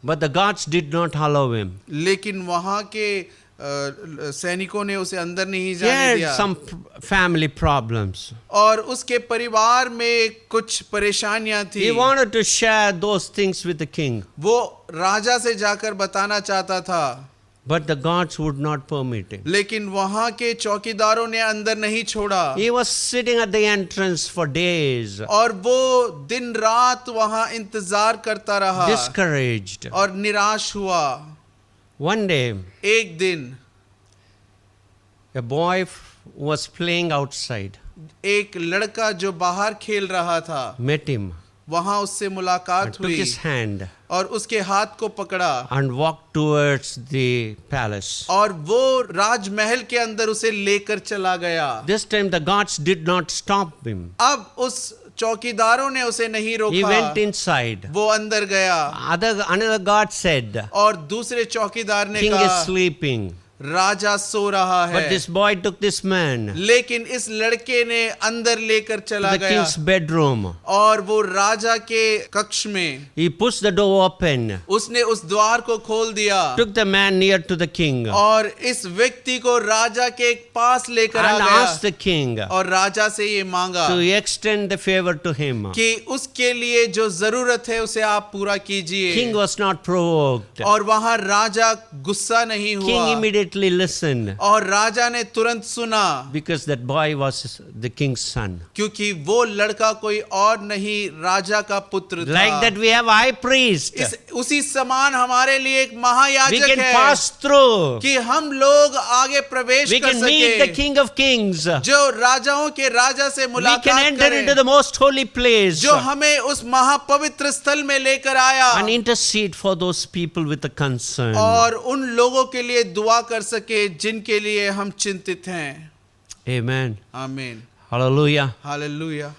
Speaker 1: But the gods did not allow him.
Speaker 2: लेकिन वहां के सैनिकों ने उसे अंदर नहीं
Speaker 1: He
Speaker 2: जाने
Speaker 1: had
Speaker 2: दिया,
Speaker 1: some family problems.
Speaker 2: और उसके परिवार में कुछ परेशानियां थी।
Speaker 1: He wanted to share those things with the king.
Speaker 2: वो राजा से जाकर बताना चाहता था,
Speaker 1: But the gods would not permit him.
Speaker 2: लेकिन वहां के चौकीदारों ने अंदर नहीं छोड़ा,
Speaker 1: He was sitting at the entrance for days,
Speaker 2: और वो दिन रात वहां इंतजार करता रहा
Speaker 1: discouraged.
Speaker 2: और निराश हुआ।
Speaker 1: One day,
Speaker 2: एक दिन
Speaker 1: a boy was playing outside,
Speaker 2: एक लड़का जो बाहर खेल रहा था
Speaker 1: met him,
Speaker 2: वहां उससे
Speaker 1: and
Speaker 2: मुलाकात
Speaker 1: took
Speaker 2: हुई
Speaker 1: his hand
Speaker 2: और उसके हाथ को पकड़ा
Speaker 1: and walked towards the palace.
Speaker 2: और वो राजमहल के अंदर उसे लेकर चला गया।
Speaker 1: This time the gods did not stop him.
Speaker 2: अब उस चौकीदारों ने उसे नहीं
Speaker 1: He
Speaker 2: रोका,
Speaker 1: went inside.
Speaker 2: वो अंदर गया
Speaker 1: Another god said,
Speaker 2: और दूसरे चौकीदार ने
Speaker 1: king is
Speaker 2: कहा
Speaker 1: sleeping.
Speaker 2: राजा सो रहा
Speaker 1: But
Speaker 2: है,
Speaker 1: this boy took this man
Speaker 2: लेकिन इस लड़के ने अंदर लेकर
Speaker 1: to
Speaker 2: चला
Speaker 1: the
Speaker 2: गया
Speaker 1: king's bedroom.
Speaker 2: और वो राजा के कक्ष में
Speaker 1: He pushed the door open,
Speaker 2: उसने उस द्वार को खोल दिया
Speaker 1: took the man near to the king,
Speaker 2: और इस व्यक्ति को राजा के पास लेकर आ
Speaker 1: and
Speaker 2: गया
Speaker 1: asked the king
Speaker 2: और राजा से ये मांगा
Speaker 1: to extend the favor to him.
Speaker 2: कि उसके लिए जो जरूरत है उसे आप पूरा कीजिए।
Speaker 1: King was not provoked.
Speaker 2: और वहां राजा गुस्सा नहीं
Speaker 1: King
Speaker 2: हुआ
Speaker 1: immediately listened
Speaker 2: और राजा ने तुरंत सुना,
Speaker 1: because that boy was the king's son.
Speaker 2: क्योंकि वो लड़का कोई और नहीं राजा का पुत्र था।
Speaker 1: Like that we have a high priest.
Speaker 2: उसी समान हमारे लिए एक
Speaker 1: We
Speaker 2: महायाजक
Speaker 1: can
Speaker 2: है
Speaker 1: pass through.
Speaker 2: कि हम लोग आगे प्रवेश
Speaker 1: We
Speaker 2: कर
Speaker 1: can meet the
Speaker 2: सके,
Speaker 1: King of Kings.
Speaker 2: जो राजाओं के राजा से
Speaker 1: We can
Speaker 2: मुलाकात
Speaker 1: enter into
Speaker 2: करे,
Speaker 1: the most holy place
Speaker 2: जो हमें उस महापवित्र स्थल में लेकर आया
Speaker 1: and intercede for those people with a concern.
Speaker 2: और उन लोगों के लिए दुआ कर सके जिनके लिए हम चिंतित हैं।
Speaker 1: Amen.
Speaker 2: आमीन,
Speaker 1: Hallelujah.
Speaker 2: Hallelujah.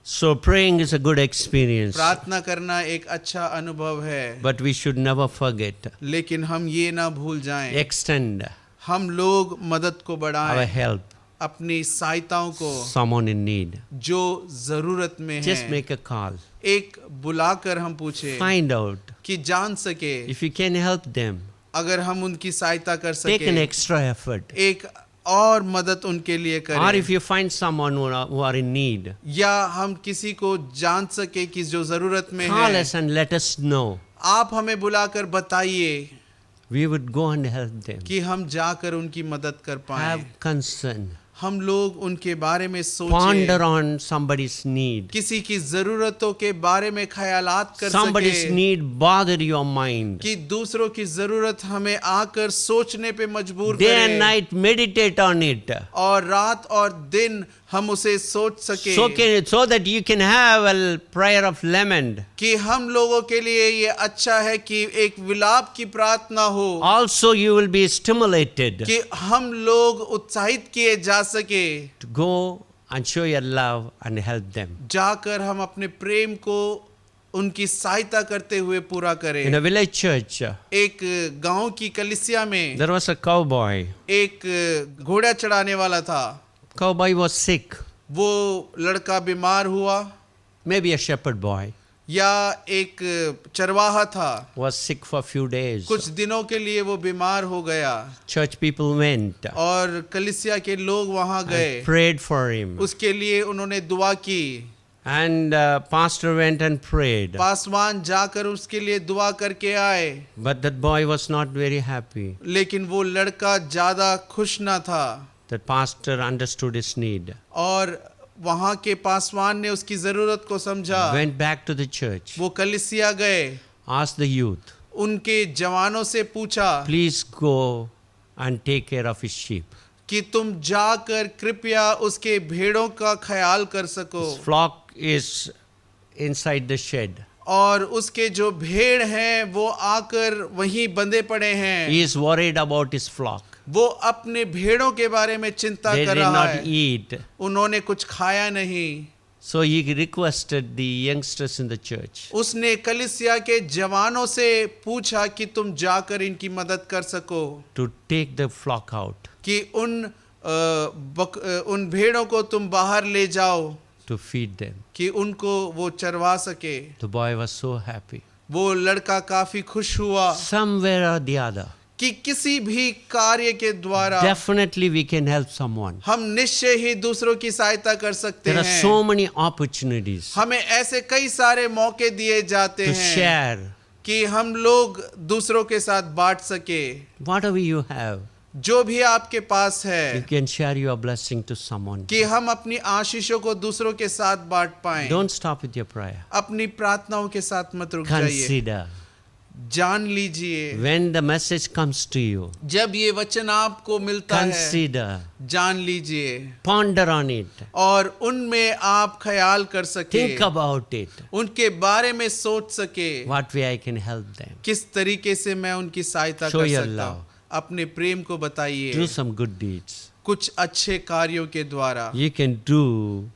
Speaker 1: So praying is a good experience,
Speaker 2: प्रार्थना करना एक अच्छा अनुभव है,
Speaker 1: but we should never forget.
Speaker 2: लेकिन हम ये ना भूल जाएं,
Speaker 1: Extend
Speaker 2: हम लोग मदद को
Speaker 1: our
Speaker 2: बढ़ाएं,
Speaker 1: help.
Speaker 2: अपनी सहायताओं को,
Speaker 1: Someone in need.
Speaker 2: जो जरूरत में
Speaker 1: Just
Speaker 2: है,
Speaker 1: make a call.
Speaker 2: एक बुलाकर हम पूछे
Speaker 1: Find out
Speaker 2: कि जान सके
Speaker 1: if you can help them.
Speaker 2: अगर हम उनकी सहायता कर
Speaker 1: Take an
Speaker 2: सके,
Speaker 1: extra effort.
Speaker 2: एक और मदद उनके लिए
Speaker 1: Or
Speaker 2: करें,
Speaker 1: if you find someone who are in need,
Speaker 2: या हम किसी को जान सके कि जो जरूरत में
Speaker 1: call
Speaker 2: है,
Speaker 1: us and let us know.
Speaker 2: आप हमें बुलाकर बताइए
Speaker 1: We would go and help them.
Speaker 2: कि हम जाकर उनकी मदद कर पाएं।
Speaker 1: Have concern.
Speaker 2: हम लोग उनके बारे में
Speaker 1: Ponder
Speaker 2: सोचें,
Speaker 1: on somebody's need.
Speaker 2: किसी की जरूरतों के बारे में ख्यालात कर
Speaker 1: Somebody's
Speaker 2: सके,
Speaker 1: need bother your mind.
Speaker 2: कि दूसरों की जरूरत हमें आकर सोचने पे मजबूर
Speaker 1: Day and
Speaker 2: करे,
Speaker 1: night meditate on it.
Speaker 2: और रात और दिन हम उसे सोच सके,
Speaker 1: So that you can have a prayer of lament.
Speaker 2: कि हम लोगों के लिए ये अच्छा है कि एक विलाप की प्रार्थना हो,
Speaker 1: Also you will be stimulated
Speaker 2: कि हम लोग उत्साहित किए जा सके,
Speaker 1: to go and show your love and help them.
Speaker 2: जाकर हम अपने प्रेम को उनकी सहायता करते हुए पूरा करें।
Speaker 1: In a village church,
Speaker 2: एक गांव की कलीसिया में
Speaker 1: there was a cowboy.
Speaker 2: एक घोड़ा चढ़ाने वाला था,
Speaker 1: Cowboy was sick.
Speaker 2: वो लड़का बीमार हुआ,
Speaker 1: Maybe a shepherd boy.
Speaker 2: या एक चरवाहा था,
Speaker 1: was sick for a few days.
Speaker 2: कुछ दिनों के लिए वो बीमार हो गया
Speaker 1: Church people went
Speaker 2: और कलीसिया के लोग वहां गए,
Speaker 1: and prayed for him.
Speaker 2: उसके लिए उन्होंने दुआ की।
Speaker 1: And pastor went and prayed.
Speaker 2: Paswan जाकर उसके लिए दुआ करके आए,
Speaker 1: But that boy was not very happy.
Speaker 2: लेकिन वो लड़का ज्यादा खुश ना था।
Speaker 1: That pastor understood his need.
Speaker 2: और वहां के पासवान ने उसकी जरूरत को समझा।
Speaker 1: Went back to the church.
Speaker 2: वो कलीसिया गए,
Speaker 1: Asked the youth,
Speaker 2: उनके जवानों से पूछा
Speaker 1: please go and take care of his sheep.
Speaker 2: कि तुम जाकर कृपया उसके भेड़ों का ख्याल कर सको।
Speaker 1: His flock is inside the shed.
Speaker 2: और उसके जो भेड़ हैं वो आकर वहीं बंधे पड़े हैं।
Speaker 1: He is worried about his flock.
Speaker 2: वो अपने भेड़ों के बारे में चिंता
Speaker 1: They
Speaker 2: कर
Speaker 1: did
Speaker 2: रहा
Speaker 1: not
Speaker 2: है,
Speaker 1: eat.
Speaker 2: उन्होंने कुछ खाया नहीं।
Speaker 1: So he requested the youngsters in the church.
Speaker 2: उसने कलीसिया के जवानों से पूछा कि तुम जाकर इनकी मदद कर सको,
Speaker 1: To take the flock out.
Speaker 2: कि उन भेड़ों को तुम बाहर ले जाओ,
Speaker 1: To feed them.
Speaker 2: कि उनको वो चरवा सके।
Speaker 1: The boy was so happy.
Speaker 2: वो लड़का काफी खुश हुआ
Speaker 1: Somewhere or the other,
Speaker 2: कि किसी भी कार्य के द्वारा
Speaker 1: definitely we can help someone.
Speaker 2: हम निश्चय ही दूसरों की सहायता कर सकते
Speaker 1: There are
Speaker 2: हैं।
Speaker 1: so many opportunities
Speaker 2: हमें ऐसे कई सारे मौके दिए जाते
Speaker 1: to
Speaker 2: हैं
Speaker 1: share
Speaker 2: कि हम लोग दूसरों के साथ बांट सके।
Speaker 1: whatever you have.
Speaker 2: जो भी आपके पास
Speaker 1: You
Speaker 2: है,
Speaker 1: can share your blessing to someone.
Speaker 2: कि हम अपनी आशीषों को दूसरों के साथ बांट पाएं।
Speaker 1: Don't stop with your prayer.
Speaker 2: अपनी प्रार्थनाओं के साथ मत रुक जाइए।
Speaker 1: Consider
Speaker 2: जान लीजिए,
Speaker 1: when the message comes to you.
Speaker 2: जब ये वचन आपको मिलता है,
Speaker 1: Consider,
Speaker 2: जान लीजिए
Speaker 1: ponder on it,
Speaker 2: और उनमें आप ख्याल कर सके,
Speaker 1: think about it.
Speaker 2: उनके बारे में सोच सके,
Speaker 1: What way I can help them.
Speaker 2: किस तरीके से मैं उनकी सहायता
Speaker 1: Show
Speaker 2: कर
Speaker 1: your
Speaker 2: सकता
Speaker 1: love.
Speaker 2: हूँ। अपने प्रेम को बताइए,
Speaker 1: Do some good deeds.
Speaker 2: कुछ अच्छे कार्यों के द्वारा,
Speaker 1: You can do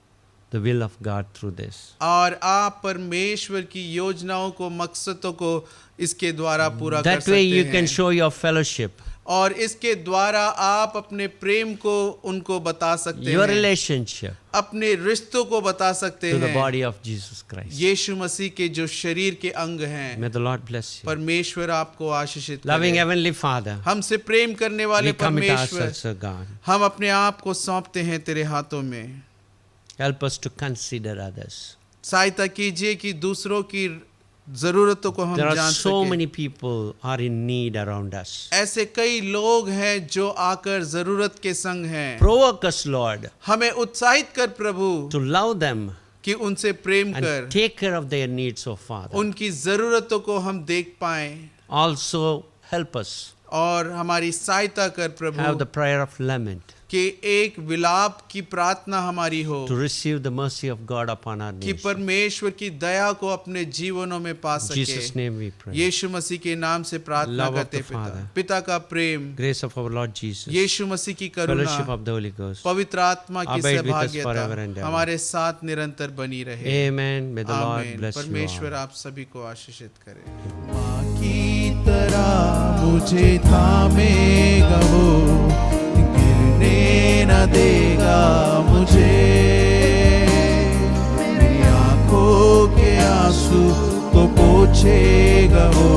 Speaker 1: the will of God through this.
Speaker 2: और आप परमेश्वर की योजनाओं को, मकसदों को इसके द्वारा पूरा कर
Speaker 1: That
Speaker 2: सकते
Speaker 1: way you
Speaker 2: हैं।
Speaker 1: can show your fellowship,
Speaker 2: और इसके द्वारा आप अपने प्रेम को उनको बता सकते
Speaker 1: your
Speaker 2: हैं,
Speaker 1: relationship
Speaker 2: अपने रिश्तों को बता सकते
Speaker 1: to the
Speaker 2: हैं
Speaker 1: body of Jesus Christ.
Speaker 2: यीशु मसीह के जो शरीर के अंग हैं।
Speaker 1: May the Lord bless you.
Speaker 2: परमेश्वर आपको आशीषित
Speaker 1: Loving
Speaker 2: करे।
Speaker 1: Heavenly Father,
Speaker 2: हमसे प्रेम करने वाले
Speaker 1: we commit
Speaker 2: परमेश्वर,
Speaker 1: ourselves, O God.
Speaker 2: हम अपने आप को सौंपते हैं तेरे हाथों में।
Speaker 1: Help us to consider others.
Speaker 2: सहायता कीजिए कि दूसरों की जरूरतों को हम
Speaker 1: There are
Speaker 2: जान
Speaker 1: so
Speaker 2: सकें।
Speaker 1: many people are in need around us.
Speaker 2: ऐसे कई लोग हैं जो आकर जरूरत के संग हैं।
Speaker 1: Provoke us, Lord,
Speaker 2: हमें उत्साहित कर प्रभु
Speaker 1: to love them
Speaker 2: कि उनसे प्रेम
Speaker 1: and
Speaker 2: कर,
Speaker 1: take care of their needs, O Father.
Speaker 2: उनकी जरूरतों को हम देख पाएं,
Speaker 1: Also help us
Speaker 2: और हमारी सहायता कर
Speaker 1: have
Speaker 2: Prabhu
Speaker 1: the prayer of lament
Speaker 2: कि एक विलाप की प्रार्थना हमारी हो,
Speaker 1: to receive the mercy of God upon our
Speaker 2: कि
Speaker 1: nation.
Speaker 2: परमेश्वर की दया को अपने जीवनों में पा
Speaker 1: In Jesus'
Speaker 2: सके।
Speaker 1: name we pray.
Speaker 2: यीशु मसीह के नाम से प्रार्थना
Speaker 1: Love of
Speaker 2: करते
Speaker 1: the
Speaker 2: पिता,
Speaker 1: Father.
Speaker 2: पिता का प्रेम,
Speaker 1: Grace of our Lord Jesus.
Speaker 2: यीशु मसीह की करुणा,
Speaker 1: Fellowship of the Holy Ghost.
Speaker 2: पवित्र आत्मा की
Speaker 1: Abide with us forever and
Speaker 2: सहभागिता
Speaker 1: ever.
Speaker 2: हमारे साथ निरंतर बनी रहे।
Speaker 1: Amen. May the Lord
Speaker 2: आमीन।
Speaker 1: bless you
Speaker 2: परमेश्वर
Speaker 1: all.
Speaker 2: आप सभी को आशीषित करे। माँ की तरह मुझे थामेगा वो, गिरने न देगा मुझे, मेरी आंखों के आंसू को पोंछेगा वो,